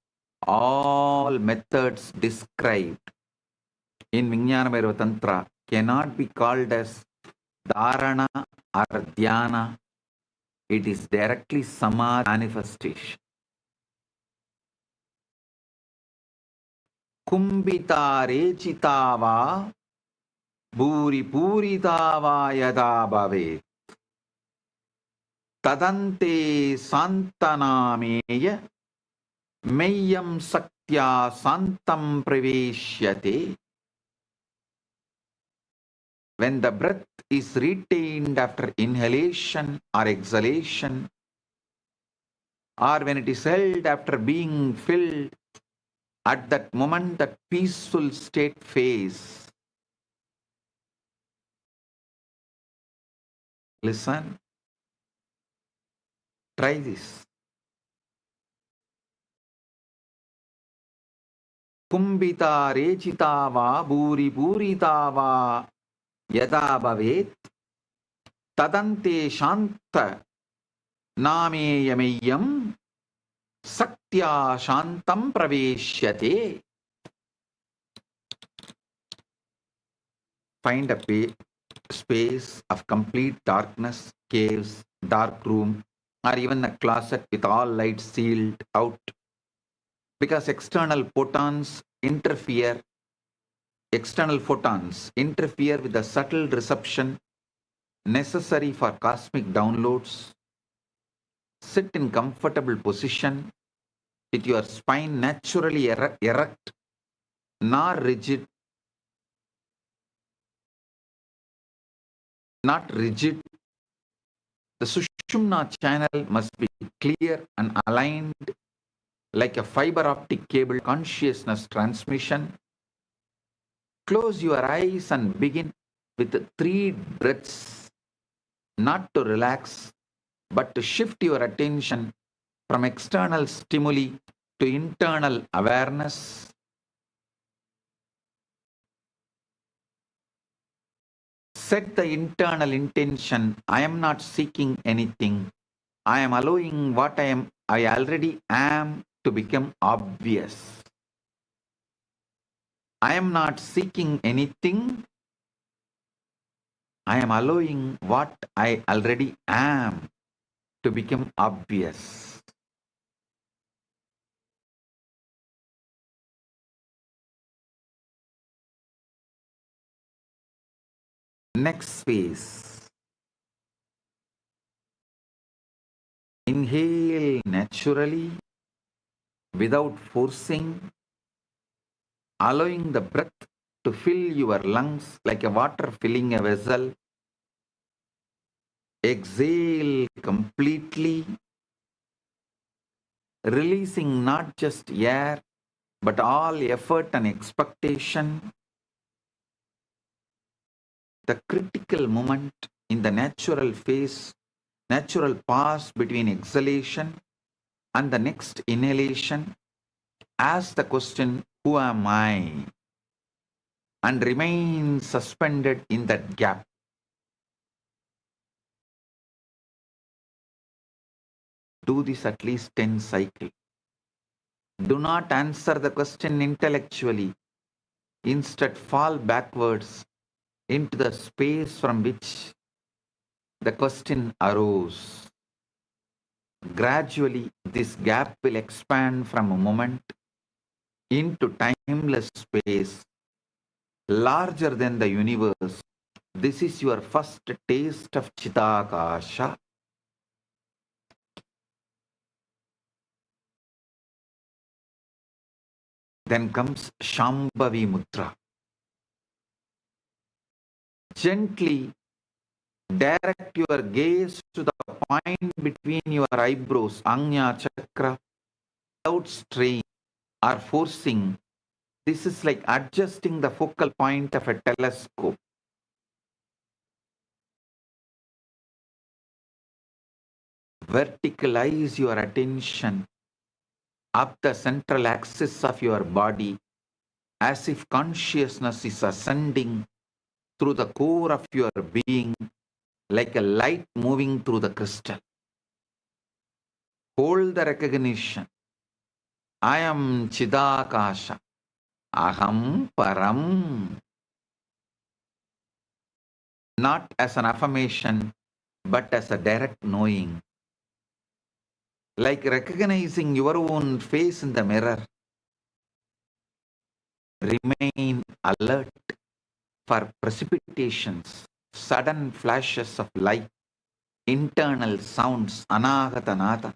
All methods described in Vijnana Bhairava Tantra cannot be called as Dharana or Dhyana It is directly Samadhi manifestation. Kumbita rechitava bhuri puritava yada bhave tadante santanameya meyyam saktya santam praveshyate. When the breath is retained after inhalation or exhalation, or when it is held after being filled, at that moment that peaceful state phase. Listen, try this. Kumbita rechitava bhuri puritava yada bhavet tadante shanta nameyameyam saktya shantam praveshyate. Find a space of complete darkness, caves, dark room, or even a closet with all lights sealed out. Because external photons interfere with the subtle reception necessary for cosmic downloads. Sit in comfortable position with your spine naturally erect, not rigid. The Sushumna channel must be clear and aligned like a fiber optic cable consciousness transmission. Close your eyes and begin with 3 breaths, not to relax, but to shift your attention from external stimuli to internal awareness. Set the internal intention, I am not seeking anything. I am allowing what I already am to become obvious. I am not seeking anything. I am allowing what I already am to become obvious. Next phase. Inhale naturally without forcing, allowing the breath to fill your lungs like a water filling a vessel. Exhale completely, releasing not just air, but all effort and expectation. The critical moment in the natural pause between exhalation and the next inhalation, ask the question, who am I? And remain suspended in that gap. Do this at least 10 cycles. Do not answer the question intellectually. Instead, fall backwards into the space from which the question arose. Gradually, this gap will expand from a moment into timeless space, larger than the universe. This is your first taste of Chidakasha. Then comes Shambhavi Mudra. Gently direct your gaze to the point between your eyebrows, Anya Chakra, without strain or forcing. This is like adjusting the focal point of a telescope. Verticalize your attention up the central axis of your body as if consciousness is ascending through the core of your being like a light moving through the crystal. Hold the recognition. I am Chidakasha. Aham Param. Not as an affirmation, but as a direct knowing. like recognizing your own face in the mirror. Remain alert for precipitations, sudden flashes of light, internal sounds, anahatanata,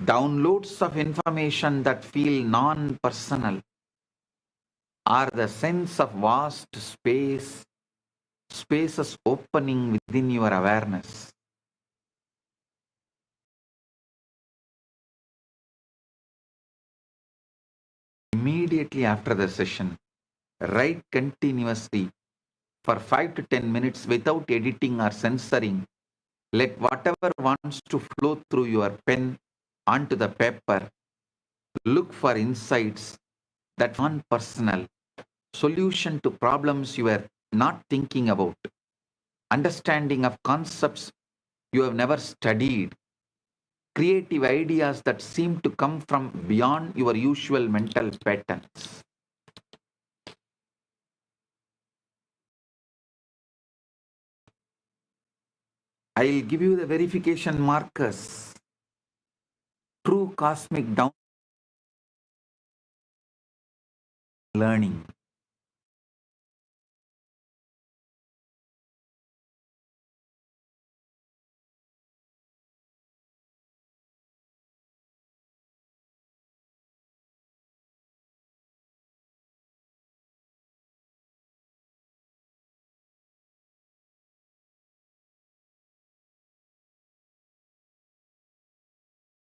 downloads of information that feel non-personal, or the sense of vast spaces opening within your awareness. Immediately after the session, write continuously for 5 to 10 minutes without editing or censoring. Let whatever wants to flow through your pen onto the paper. Look for insights that non-personal, solution to problems you are not thinking about, understanding of concepts you have never studied, creative ideas that seem to come from beyond your usual mental patterns. I'll give you the verification markers. True cosmic down learning.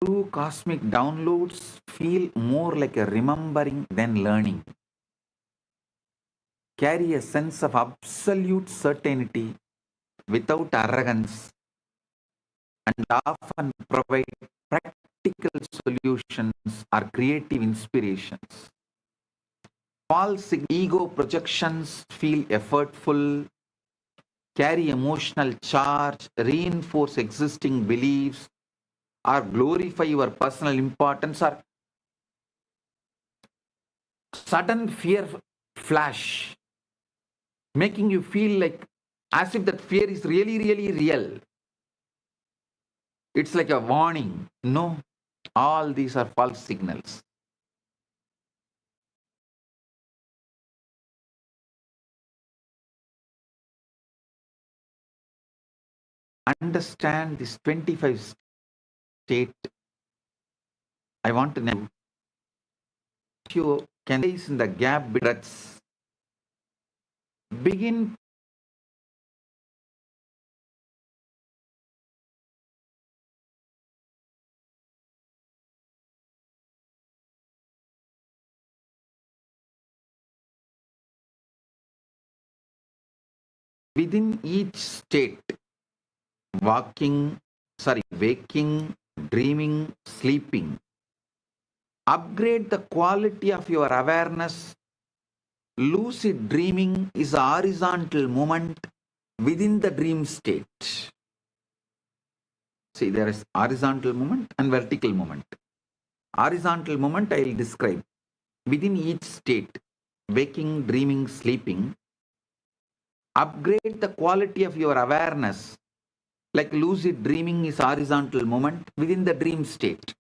True cosmic downloads feel more like a remembering than learning. Carry a sense of absolute certainty without arrogance and often provide practical solutions or creative inspirations. False ego projections feel effortful, carry emotional charge, reinforce existing beliefs, or glorify your personal importance, or sudden fear flash, making you feel like as if that fear is really, really real. It's like a warning. No, all these are false signals. Understand this 25 state. I want to know if you can place in the gap between breaths. Begin within each state, waking, dreaming, sleeping. Upgrade the quality of your awareness. Lucid dreaming is a horizontal movement within the dream state. See, there is horizontal movement and vertical movement. Horizontal movement I will describe. Within each state, waking, dreaming, sleeping, upgrade the quality of your awareness. Like lucid dreaming is horizontal movement within the dream state.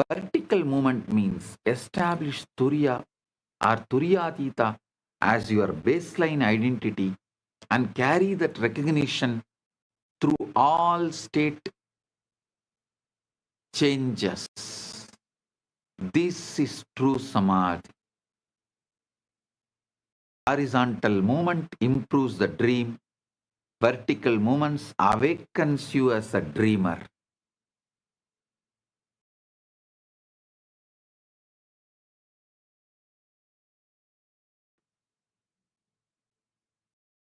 Vertical movement means establish Turiya or Turiyatita as your baseline identity and carry that recognition through all state changes. This is true Samadhi. Horizontal movement improves the dream. Vertical movements awakens you as a dreamer.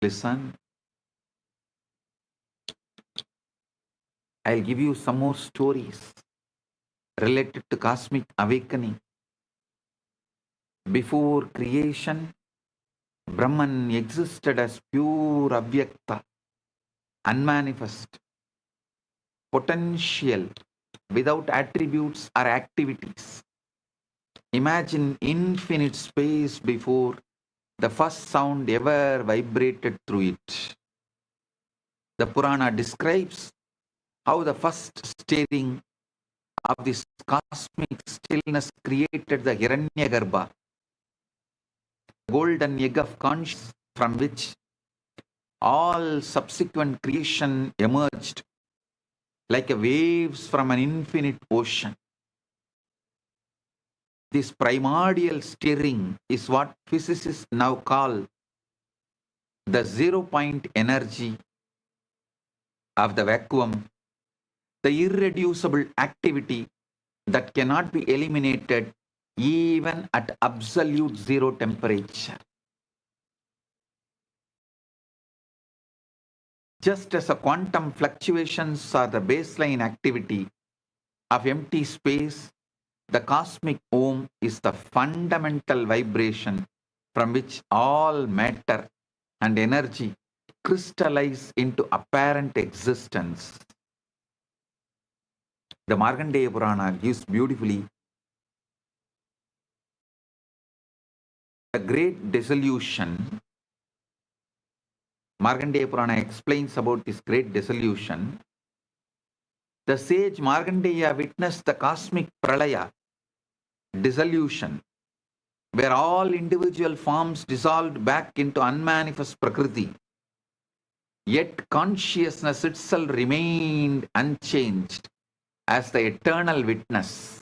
Listen. I'll give you some more stories related to cosmic awakening. Before creation, Brahman existed as pure avyakta, unmanifest, potential, without attributes or activities. Imagine infinite space before the first sound ever vibrated through it. The Purana describes how the first stirring of this cosmic stillness created the Hiranyagarbha, golden egg of consciousness from which all subsequent creation emerged like waves from an infinite ocean. This primordial stirring is what physicists now call the zero-point energy of the vacuum, the irreducible activity that cannot be eliminated even at absolute zero temperature. Just as the quantum fluctuations are the baseline activity of empty space, the cosmic Om is the fundamental vibration from which all matter and energy crystallize into apparent existence. The Markandeya Purana gives beautifully the great dissolution. Markandeya Purana explains about this great dissolution. The sage Markandeya witnessed the cosmic pralaya, dissolution, where all individual forms dissolved back into unmanifest Prakriti. Yet consciousness itself remained unchanged as the eternal witness.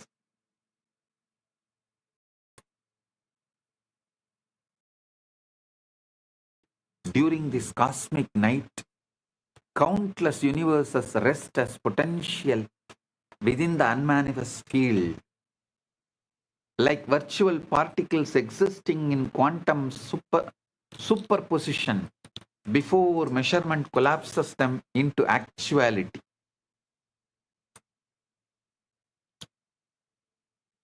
During this cosmic night, countless universes rest as potential within the unmanifest field, like virtual particles existing in quantum superposition before measurement collapses them into actuality.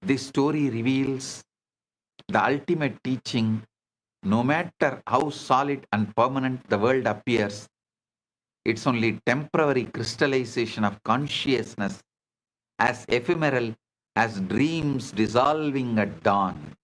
This story reveals the ultimate teaching. No matter how solid and permanent the world appears, it's only temporary crystallization of consciousness, as ephemeral as dreams dissolving at dawn.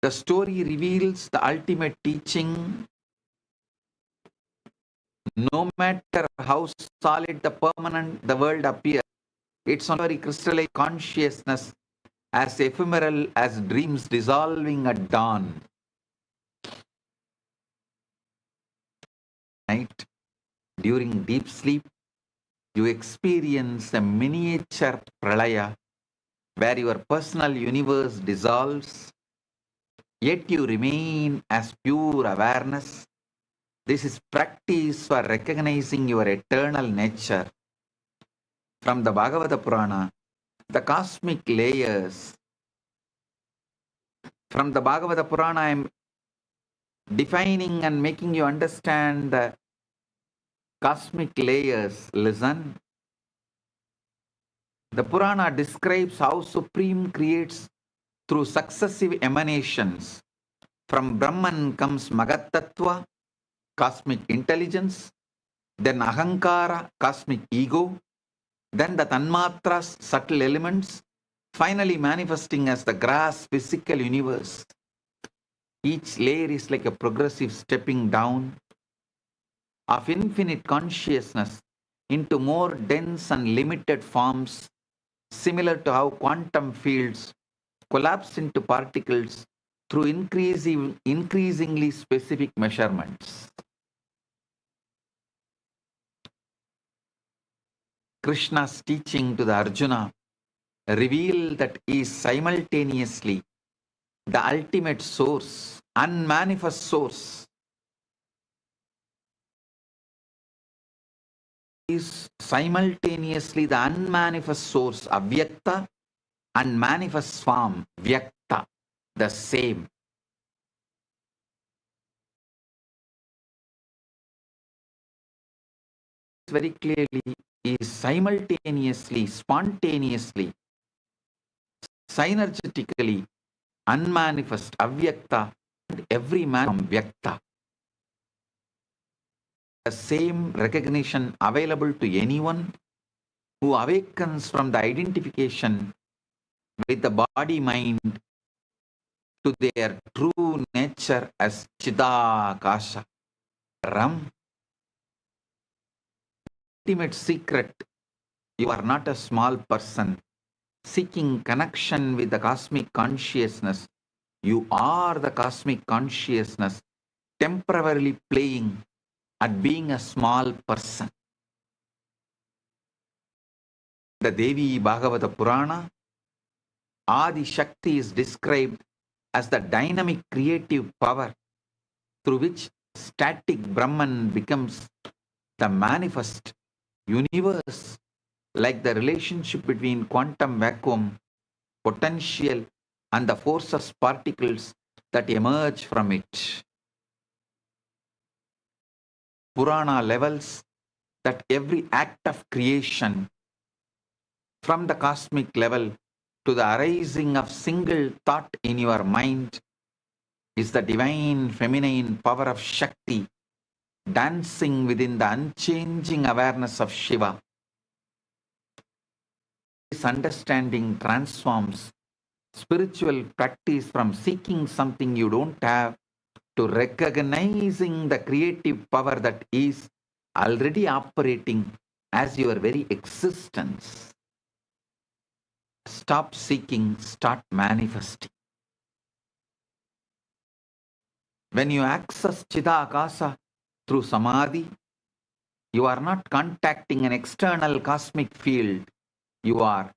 The story reveals the ultimate teaching. No matter how solid the permanent the world appears, it's only crystallized consciousness, as ephemeral as dreams dissolving at dawn. Night, during deep sleep, you experience a miniature pralaya where your personal universe dissolves, yet you remain as pure awareness. This is practice for recognizing your eternal nature. From the Bhagavata Purana, the cosmic layers. From the Bhagavata Purana, I am defining and making you understand the cosmic layers. Listen. The Purana describes how Supreme creates through successive emanations. From Brahman comes Magatattva, cosmic intelligence, then Ahankara, cosmic ego, then the Tanmatras, subtle elements, finally manifesting as the gross physical universe. Each layer is like a progressive stepping down of infinite consciousness into more dense and limited forms, similar to how quantum fields collapse into particles through increasingly specific measurements. Krishna's teaching to the Arjuna revealed that he is simultaneously the ultimate source, unmanifest source, is simultaneously the unmanifest source, avyakta, and manifest form, vyakta, the same. Very clearly is simultaneously, spontaneously, synergetically unmanifest, avyakta, and every man vyakta. The same recognition available to anyone who awakens from the identification with the body mind to their true nature as Chidakasha, Ram. Ultimate secret, you are not a small person seeking connection with the cosmic consciousness. You are the cosmic consciousness temporarily playing at being a small person. The Devi Bhagavata Purana, Adi Shakti is described as the dynamic creative power through which static Brahman becomes the manifest universe, like the relationship between quantum vacuum, potential, and the forces particles that emerge from it. Purana levels that every act of creation, from the cosmic level to the arising of single thought in your mind, is the divine feminine power of Shakti dancing within the unchanging awareness of Shiva. This understanding transforms spiritual practice from seeking something you don't have to recognizing the creative power that is already operating as your very existence. Stop seeking, start manifesting. When you access Chidakasa through Samadhi, you are not contacting an external cosmic field. You are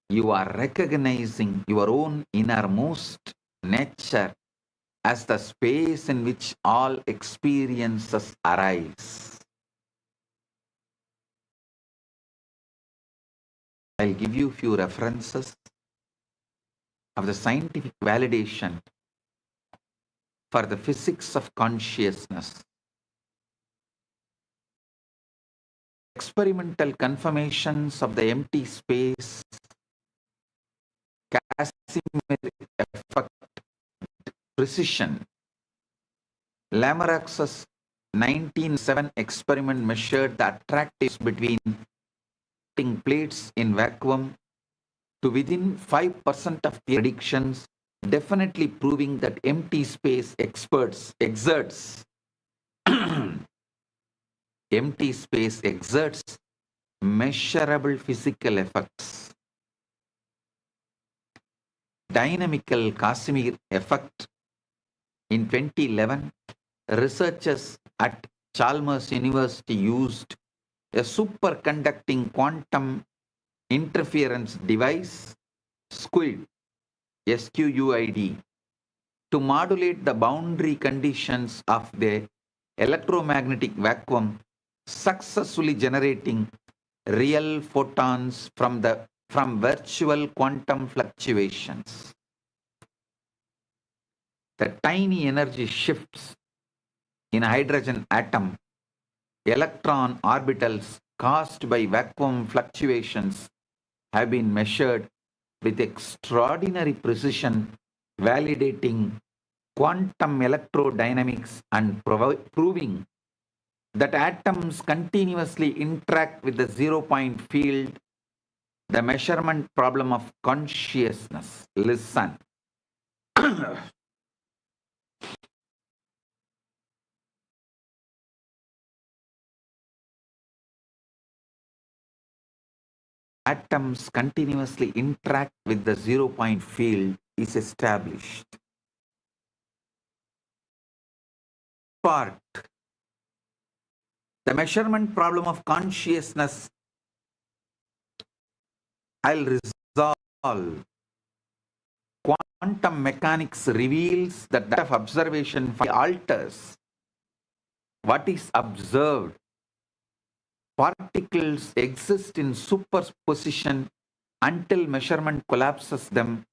recognizing your own innermost nature as the space in which all experiences arise. I'll give you a few references of the scientific validation for the physics of consciousness. Experimental confirmations of the empty space, Casimir effect, precision. Lamarck's 1907 experiment measured the attractiveness between plates in vacuum to within 5% of the predictions, definitely proving that empty space exerts empty space exerts measurable physical effects. Dynamical Casimir effect. In 2011, researchers at Chalmers University used a superconducting quantum interference device, SQUID, SQUID, to modulate the boundary conditions of the electromagnetic vacuum, successfully generating real photons from virtual quantum fluctuations. The tiny energy shifts in a hydrogen atom, electron orbitals caused by vacuum fluctuations have been measured with extraordinary precision, validating quantum electrodynamics and proving that atoms continuously interact with the zero-point field, the measurement problem of consciousness. Listen. Atoms continuously interact with the zero-point field is established. Part. The measurement problem of consciousness I'll resolve. Quantum mechanics reveals that of observation alters what is observed particles exist in superposition until measurement collapses them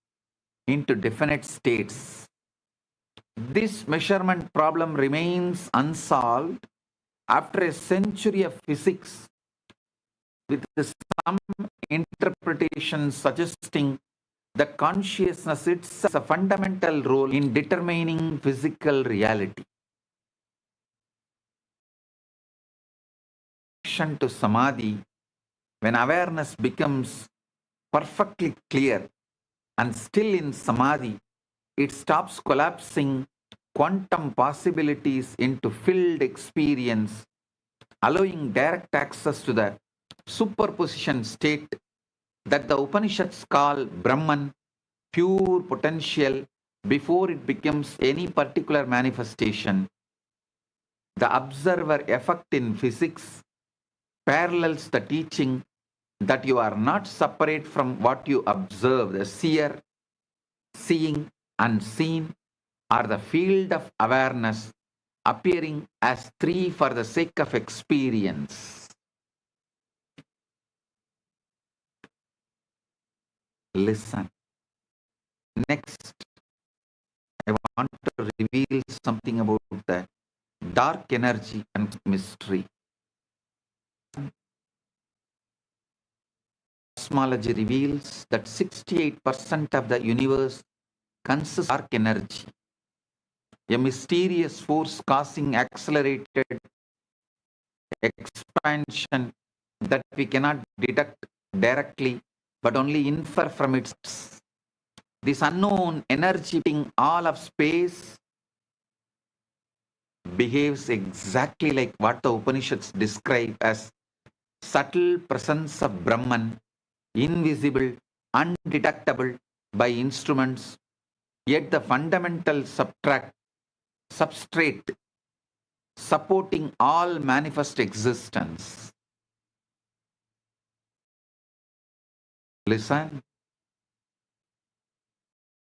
into definite states. This measurement problem remains unsolved after a century of physics, with some interpretations suggesting that consciousness itself has a fundamental role in determining physical reality. To samadhi, when awareness becomes perfectly clear and still in samadhi, it stops collapsing quantum possibilities into filled experience, allowing direct access to the superposition state that the Upanishads call Brahman, pure potential, before it becomes any particular manifestation. The observer effect in physics parallels the teaching that you are not separate from what you observe. The seer, seeing, and seen are the field of awareness, appearing as three for the sake of experience. Listen. Next, I want to reveal something about the dark energy and mystery. Cosmology reveals that 68% of the universe consists of dark energy, a mysterious force causing accelerated expansion that we cannot detect directly but only infer from its. This unknown energy in all of space behaves exactly like what the Upanishads describe as subtle presence of Brahman, invisible, undetectable by instruments, yet the fundamental substrate supporting all manifest existence. Listen.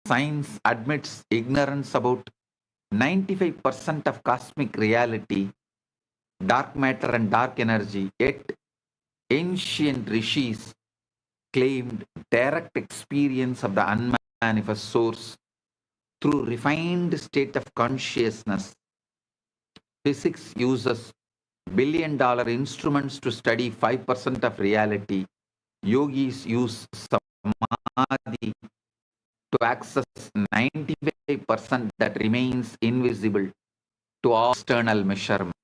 Science admits ignorance about 95% of cosmic reality, dark matter and dark energy, yet ancient rishis claimed direct experience of the unmanifest source through refined state of consciousness. Physics uses billion-dollar instruments to study 5% of reality. Yogis use samadhi to access 95% that remains invisible to all external measurement.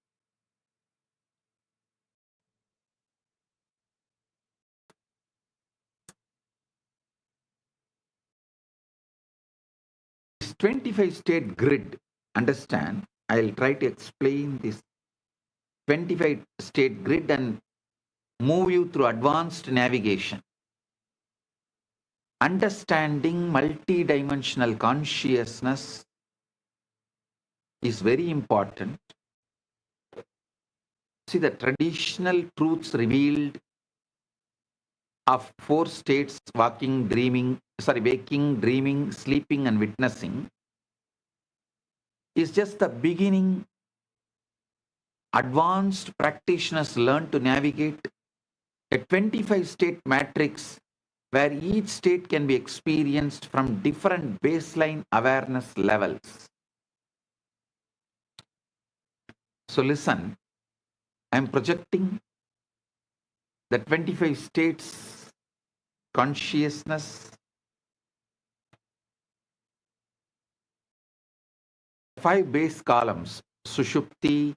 This 25-state grid, understand, I'll try to explain this 25-state grid and move you through advanced navigation. Understanding multidimensional consciousness is very important. See, the traditional truths revealed of 4 states: waking, waking, dreaming, sleeping, and witnessing is just the beginning. Advanced practitioners learn to navigate a 25-state matrix where each state can be experienced from different baseline awareness levels. So listen, I'm projecting the 25 states consciousness. 5 base columns: Sushupti,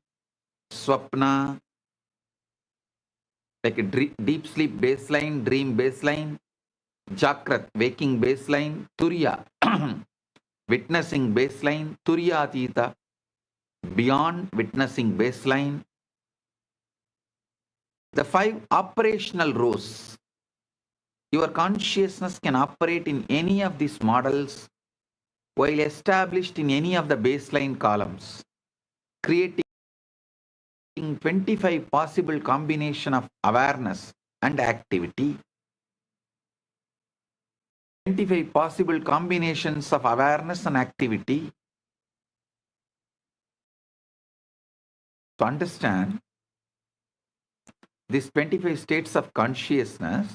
Swapna, like a deep sleep baseline, dream baseline; Jagrat, waking baseline; Turiya, witnessing baseline; Turiya Atita, beyond witnessing baseline. The 5 operational rows. Your consciousness can operate in any of these models while established in any of the baseline columns, creating 25 possible combination of awareness and activity. 25 possible combinations of awareness and activity. To understand, these 25 states of consciousness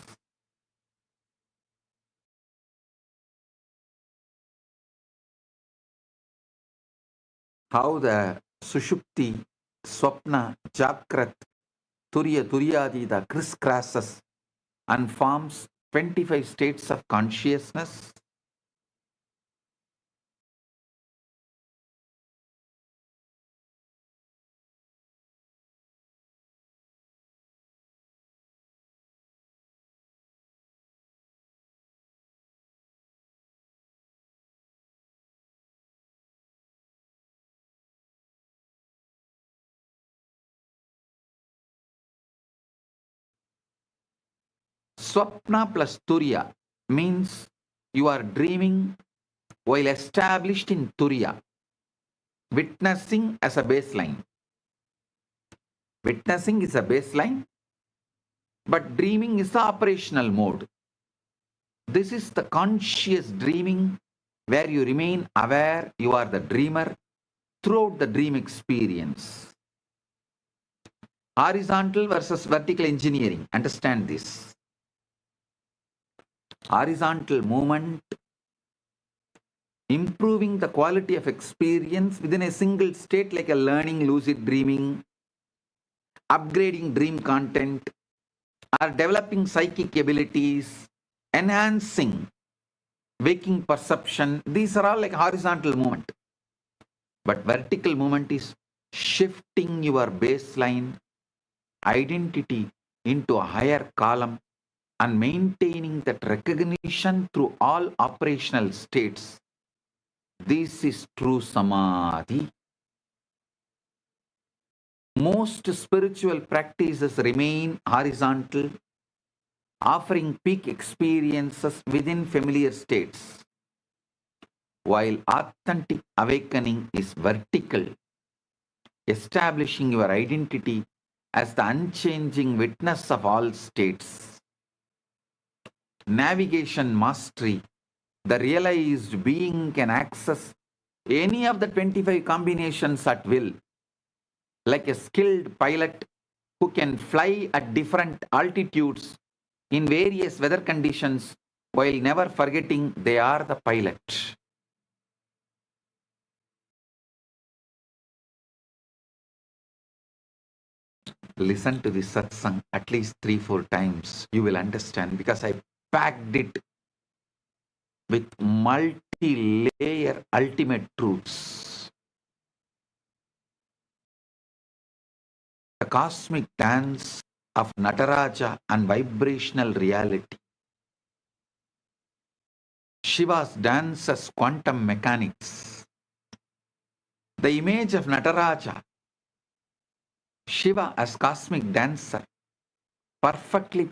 how the Sushupti, Swapna, Jakrat, Turiya, Turyadita crisscrosses and forms 25 states of consciousness. Swapna plus Turiya means you are dreaming while established in Turiya, witnessing as a baseline. Witnessing is a baseline, but dreaming is the operational mode. This is the conscious dreaming where you remain aware you are the dreamer throughout the dream experience. Horizontal versus vertical engineering. Understand this. Horizontal movement, improving the quality of experience within a single state like a learning lucid dreaming, upgrading dream content, or developing psychic abilities, enhancing waking perception. These are all like horizontal movement. But vertical movement is shifting your baseline identity into a higher column and maintaining that recognition through all operational states. This is true samadhi. Most spiritual practices remain horizontal, offering peak experiences within familiar states, while authentic awakening is vertical, establishing your identity as the unchanging witness of all states. Navigation mastery, the realized being can access any of the 25 combinations at will, like a skilled pilot who can fly at different altitudes in various weather conditions while never forgetting they are the pilot. Listen to this satsang at least 3-4 times. You will understand, because I packed it with multi-layer ultimate truths. The cosmic dance of Nataraja and vibrational reality. Shiva's dance as quantum mechanics. The image of Nataraja, Shiva as cosmic dancer, perfectly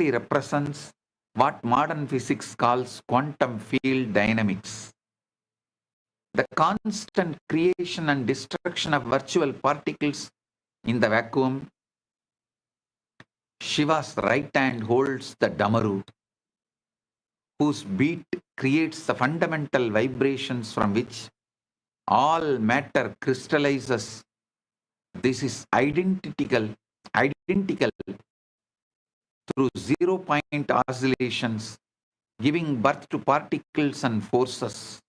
represents what modern physics calls quantum field dynamics. The constant creation and destruction of virtual particles in the vacuum. Shiva's right hand holds the Damaru, whose beat creates the fundamental vibrations from which all matter crystallizes. This is identical through 0-point oscillations, giving birth to particles and forces.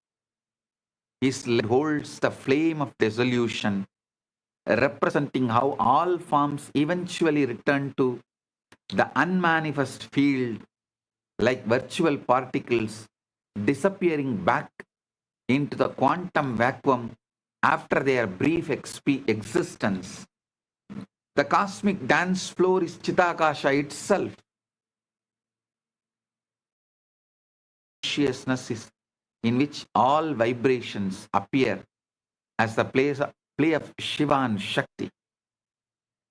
His leg holds the flame of dissolution, representing how all forms eventually return to the unmanifest field, like virtual particles disappearing back into the quantum vacuum after their brief existence. The cosmic dance floor is Chitakasha itself. Consciousness is in which all vibrations appear as the play of Shiva and Shakti.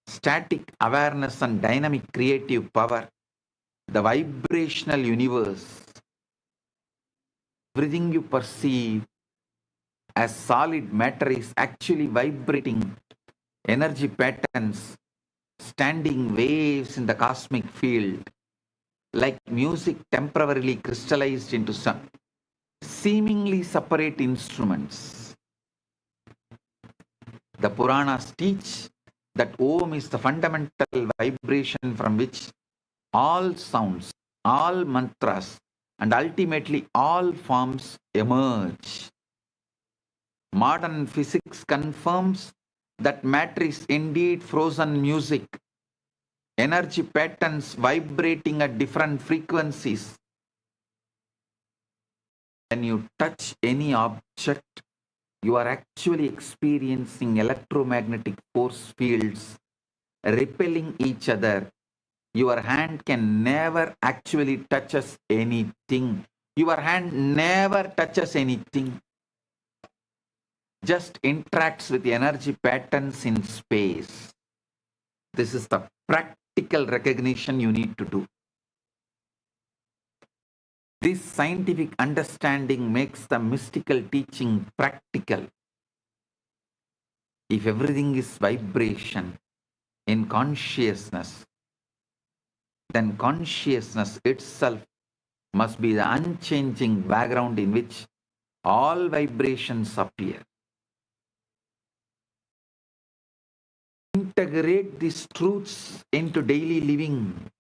Static awareness and dynamic creative power. The vibrational universe. Everything you perceive as solid matter is actually vibrating energy patterns, standing waves in the cosmic field, like music temporarily crystallized into some seemingly separate instruments. The Puranas teach That Om is the fundamental vibration from which all sounds, all mantras, and ultimately all forms emerge. Modern physics confirms that matter is indeed frozen music, energy patterns vibrating at different frequencies. When you touch any object, you are actually experiencing electromagnetic force fields repelling each other. Your hand can never actually touches anything. Your hand never touches anything. Just interacts with the energy patterns in space. This is the practical recognition you need to do. This scientific understanding makes the mystical teaching practical. If everything is vibration in consciousness, then consciousness itself must be the unchanging background in which all vibrations appear. Integrate these truths into daily living.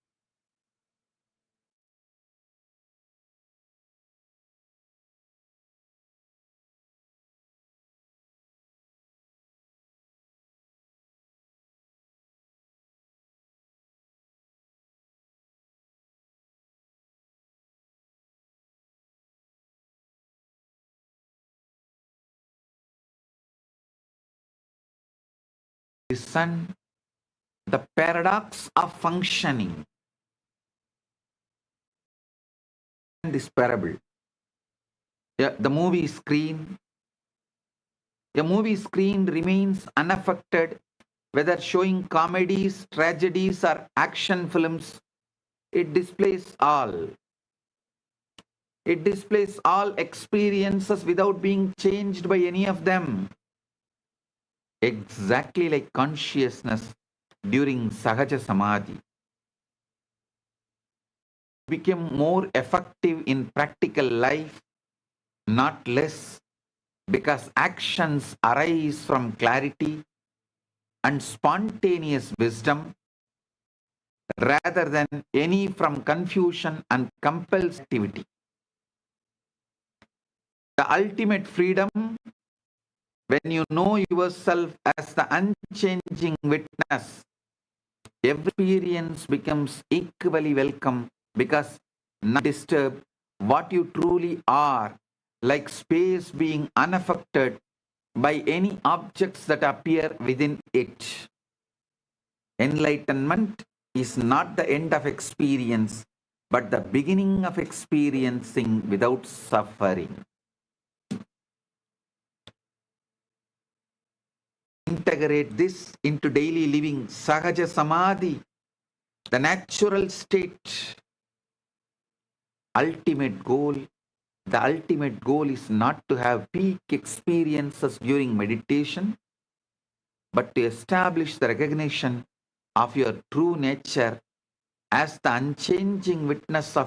Listen, the paradox of functioning. This parable. The movie screen. A movie screen remains unaffected, whether showing comedies, tragedies, or action films. It displays all. It displays all experiences without being changed by any of them. Exactly like consciousness during Sahaja Samadhi. Became more effective in practical life, not less, because actions arise from clarity and spontaneous wisdom rather than any from confusion and compulsivity. The ultimate freedom, when you know yourself as the unchanging witness, every experience becomes equally welcome because none disturb what you truly are, like space being unaffected by any objects that appear within it. Enlightenment is not the end of experience, but the beginning of experiencing without suffering. Integrate this into daily living. Sahaja Samadhi, the natural state. The ultimate goal is not to have peak experiences during meditation, but to establish the recognition of your true nature as the unchanging witness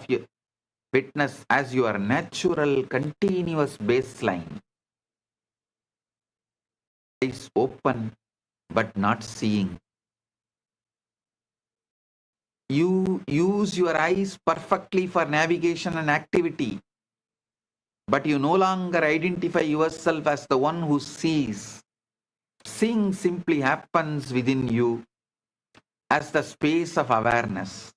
as your natural continuous baseline. Eyes open but not seeing. You use your eyes perfectly for navigation and activity, but you no longer identify yourself as the one who sees. Seeing simply happens within you as the space of awareness.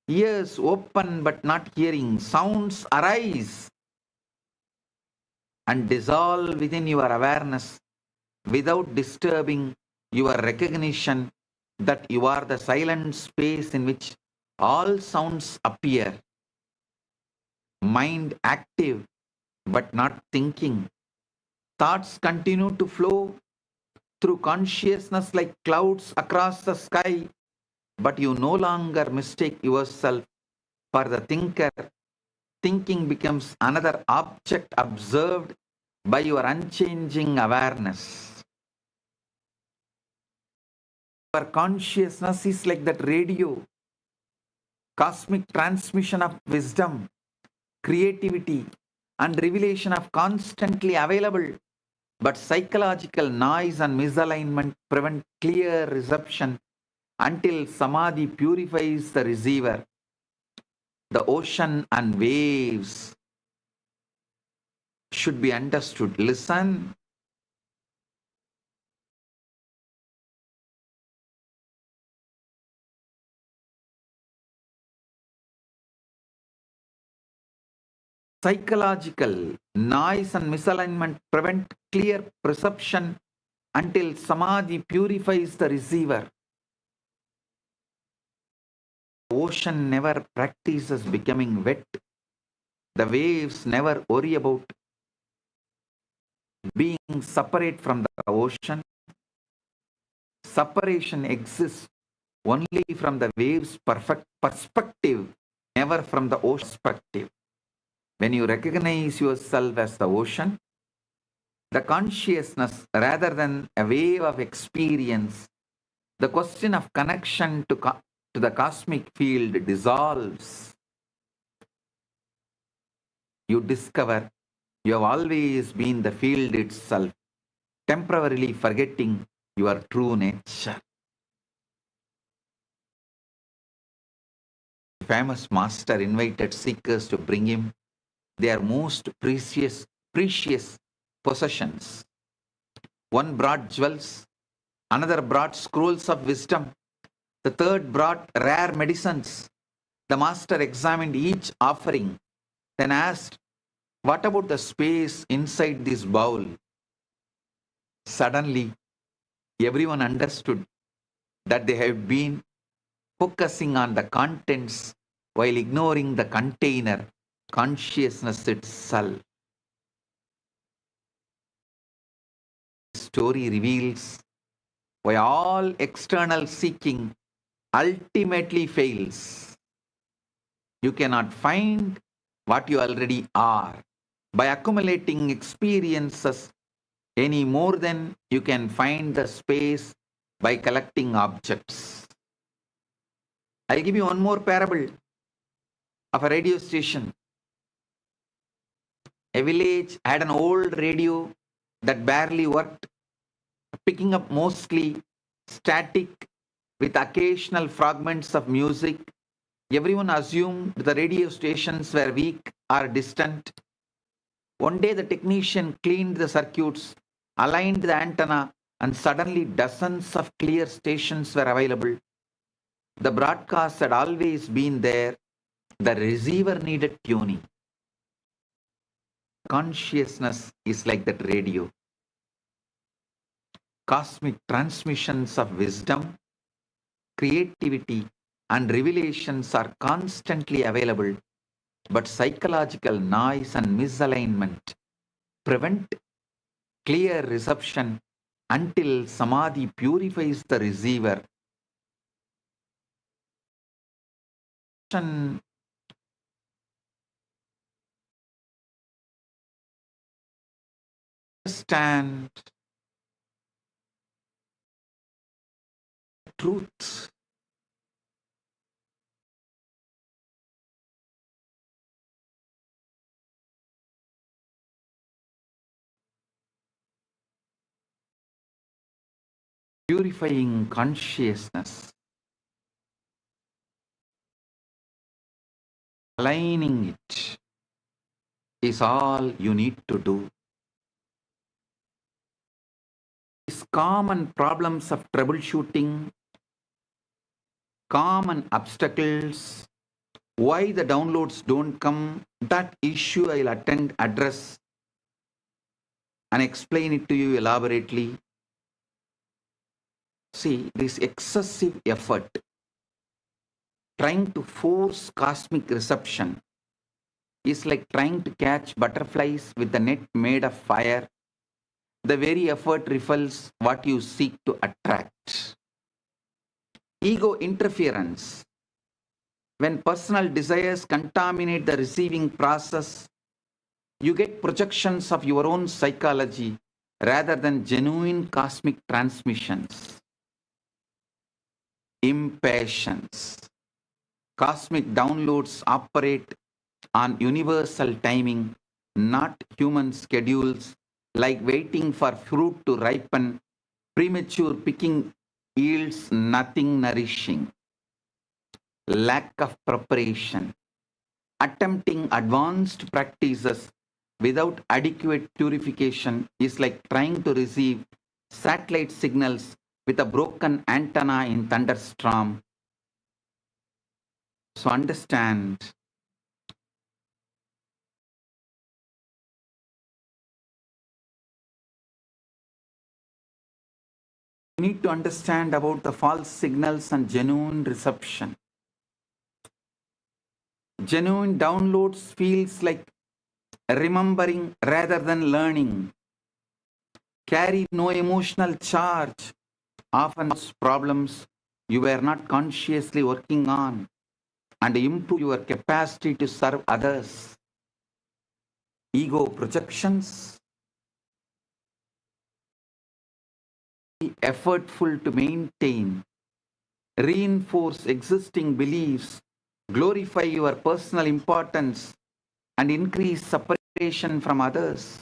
Ears open but not hearing. Sounds arise and dissolve within your awareness without disturbing your recognition that you are the silent space in which all sounds appear. Mind active but not thinking. Thoughts continue to flow through consciousness like clouds across the sky, but you no longer mistake yourself for the thinker. Thinking becomes another object observed by your unchanging awareness. Your consciousness is like that radio, cosmic transmission of wisdom, creativity, and revelation of constantly available But psychological noise and misalignment prevent clear reception until samadhi purifies the receiver. The ocean and waves should be understood. Listen. Psychological noise and misalignment prevent clear perception until samadhi purifies the receiver. The ocean never practices becoming wet. The waves never worry about being separate from the ocean. Separation exists only from the wave's perfect perspective, never from the ocean perspective. When you recognize yourself as the ocean, the consciousness rather than a wave of experience, the question of connection to the cosmic field dissolves. You discover you have always been the field itself, temporarily forgetting your true nature. The famous master invited seekers to bring him their most precious possessions. One brought jewels, another brought scrolls of wisdom, the third brought rare medicines. The master examined each offering, then asked, "What about the space inside this bowl?" Suddenly, everyone understood that they have been focusing on the contents while ignoring the container, consciousness itself. The story reveals why all external seeking ultimately fails. You cannot find what you already are by accumulating experiences any more than you can find the space by collecting objects. I'll give you one more parable of a radio station. A village had an old radio that barely worked, picking up mostly static with occasional fragments of music. Everyone assumed the radio stations were weak or distant. One day the technician cleaned the circuits, aligned the antenna, and suddenly dozens of clear stations were available. The broadcast had always been there. The receiver needed tuning. Consciousness is like that radio. Cosmic transmissions of wisdom, creativity, and revelations are constantly available, but psychological noise and misalignment prevent clear reception until samadhi purifies the receiver. Understand truth. Purifying consciousness, aligning it is all you need to do. These common problems of troubleshooting, common obstacles, why the downloads don't come, that issue I'll address and explain it to you elaborately. See, this excessive effort trying to force cosmic reception is like trying to catch butterflies with a net made of fire. The very effort repels what you seek to attract. Ego interference. When personal desires contaminate the receiving process, you get projections of your own psychology rather than genuine cosmic transmissions. Impatience. Cosmic downloads operate on universal timing, not human schedules like waiting for fruit to ripen. Premature picking yields nothing nourishing. Lack of preparation. Attempting advanced practices without adequate purification is like trying to receive satellite signals with a broken antenna in thunderstorm. So understand, you need to understand about the false signals and genuine reception. Genuine downloads feels like remembering rather than learning. Carry no emotional charge. Often problems you were not consciously working on, and improve your capacity to serve others. Ego projections. Be effortful to maintain, reinforce existing beliefs, glorify your personal importance, and increase separation from others.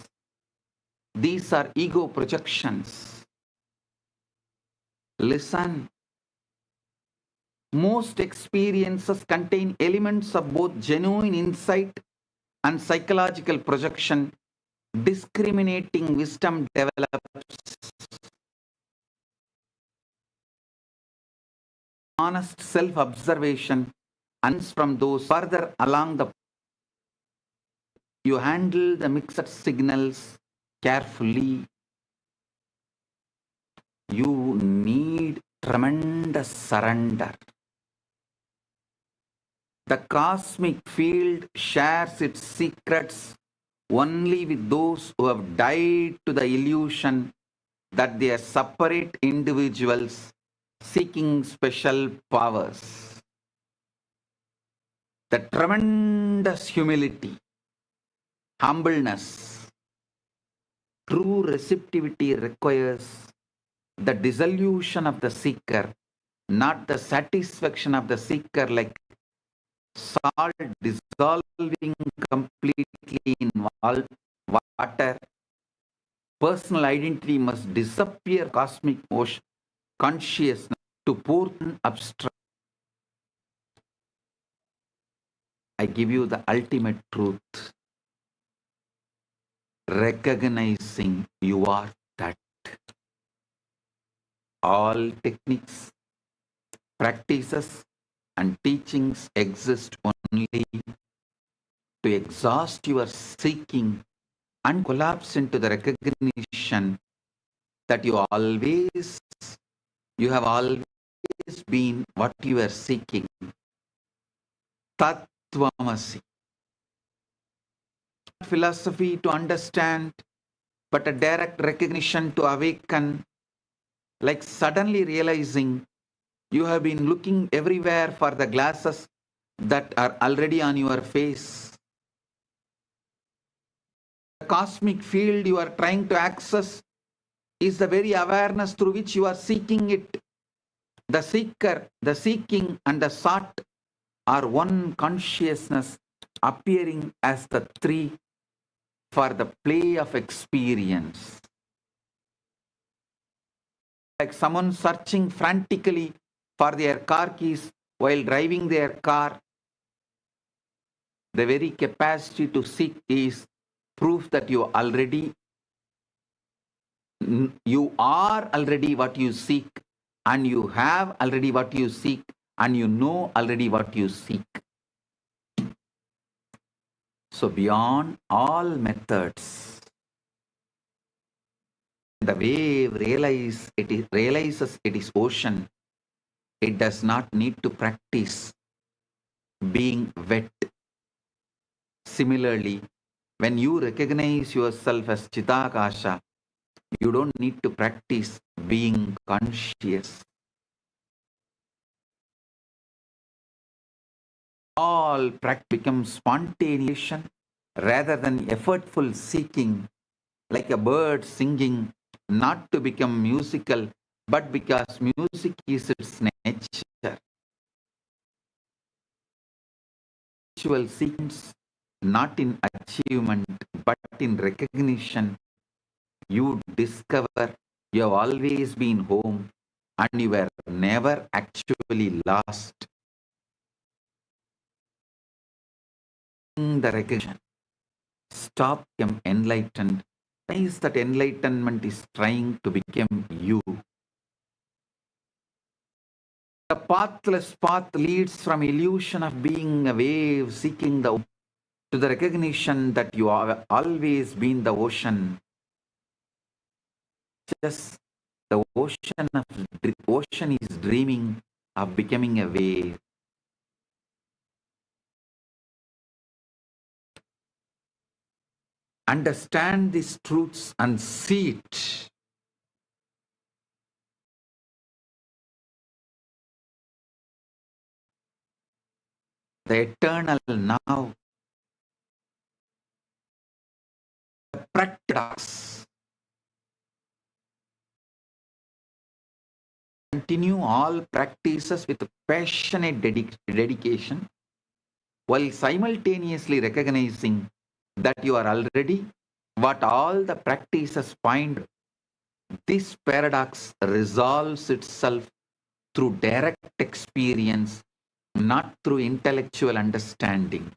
These are ego projections. Listen. Most experiences contain elements of both genuine insight and psychological projection. Discriminating wisdom develops. Honest self-observation and from those further along the you handle the mixed signals carefully. You need tremendous surrender. The cosmic field shares its secrets only with those who have died to the illusion that they are separate individuals seeking special powers. The tremendous humility, humbleness, true receptivity requires the dissolution of the seeker, not the satisfaction of the seeker, like salt dissolving completely in water. Personal identity must disappear, cosmic ocean, consciousness to pour abstract. I give you the ultimate truth. Recognizing you are that. All techniques, practices, and teachings exist only to exhaust your seeking and collapse into the recognition that you have always been what you are seeking. Tattvamasi. Philosophy to understand, but a direct recognition to awaken, like suddenly realizing you have been looking everywhere for the glasses that are already on your face. The cosmic field you are trying to access is the very awareness through which you are seeking it. The seeker, the seeking, and the sought are one consciousness appearing as the three for the play of experience. Like someone searching frantically for their car keys while driving their car, the very capacity to seek is proof that you are already what you seek, and you have already what you seek, and you know already what you seek. So beyond all methods, the wave realizes it is ocean. It does not need to practice being wet. Similarly, when you recognize yourself as Chitakasha, you don't need to practice being conscious. All practice becomes spontaneous rather than effortful seeking, like a bird singing, not to become musical, but because music is its nature. Spiritual sequence, not in achievement, but in recognition you discover you have always been home and you were never actually lost. The recognition. Stop become enlightened. Is that enlightenment is trying to become you. The pathless path leads from illusion of being a wave seeking the to the recognition that you have always been the ocean. Just the ocean is dreaming of becoming a wave. Understand these truths and see it. The eternal now. The practice. Continue all practices with passionate dedication while simultaneously recognizing that you are already what all the practices point. This paradox resolves itself through direct experience, not through intellectual understanding.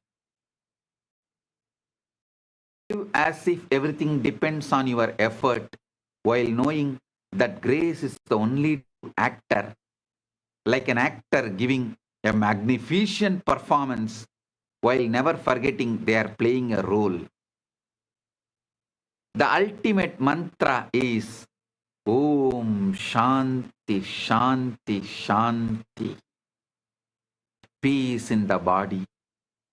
As if everything depends on your effort, while knowing that grace is the only actor, like an actor giving a magnificent performance while never forgetting they are playing a role. The ultimate mantra is Om Shanti Shanti Shanti. Peace in the body,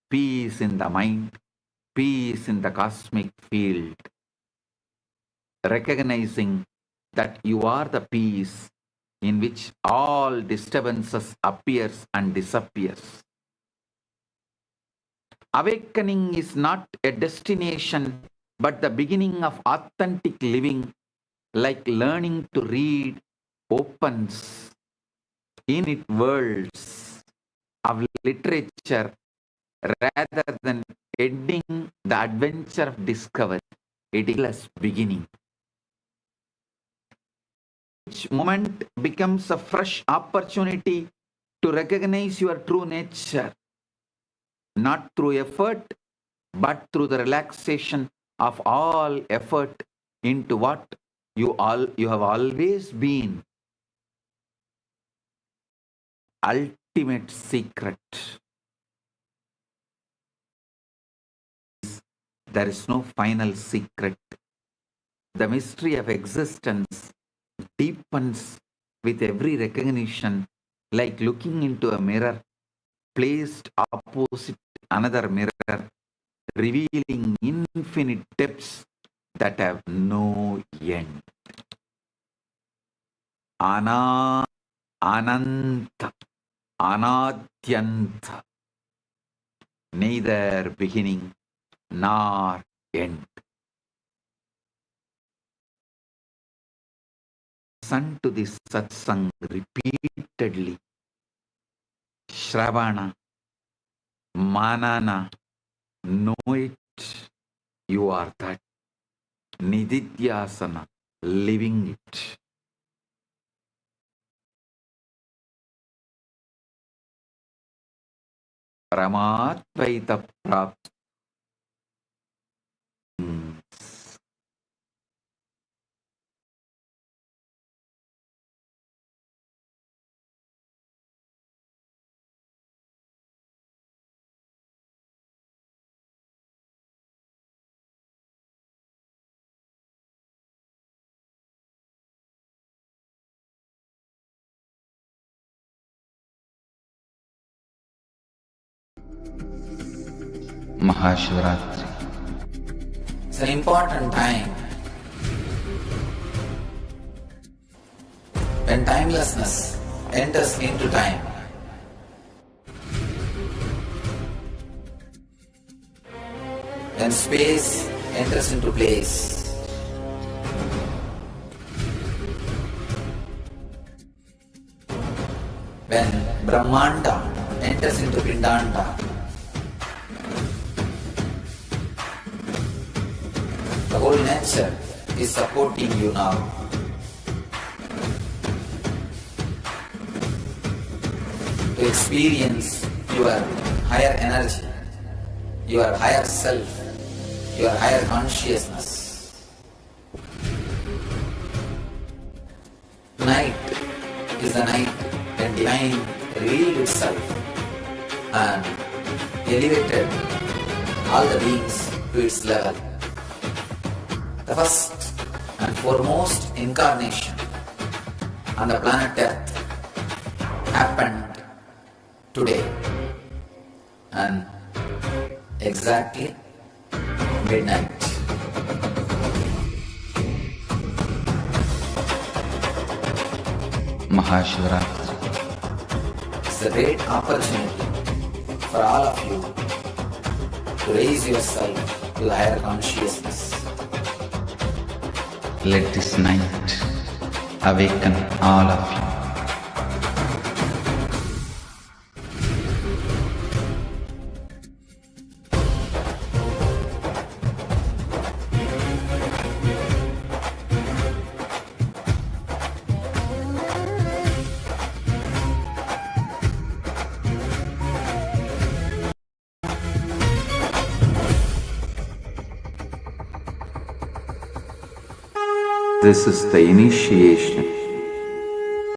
peace in the mind, peace in the cosmic field. Recognizing that you are the peace in which all disturbances appears and disappears. Awakening is not a destination, but the beginning of authentic living, like learning to read opens infinite worlds of literature rather than ending the adventure of discovery. It is a beginning. Each moment becomes a fresh opportunity to recognize your true nature, not through effort, but through the relaxation of all effort into what you have always been. Ultimate secret. There is no final secret. The mystery of existence deepens with every recognition, like looking into a mirror placed opposite another mirror, revealing infinite depths that have no end. Ananta, Anadyanta, neither beginning nor end. Listen to this satsang repeatedly. Shravana, Manana, know it, you are that. Nididhyasana, living it. Paramatvaita Prapti. Maha Paramashivaratri. It's an important time when timelessness enters into time. When space enters into place. When Brahmanda enters into Pindanda. The whole nature is supporting you now. To experience your higher energy, your higher self, your higher consciousness. Tonight is the night when divine revealed itself and elevated all the beings to its level. The first and foremost incarnation on the planet Earth happened today and exactly midnight. Maha Shivaratri. It's a great opportunity for all of you to raise yourself to the higher consciousness. Let this night awaken all of you. This is the initiation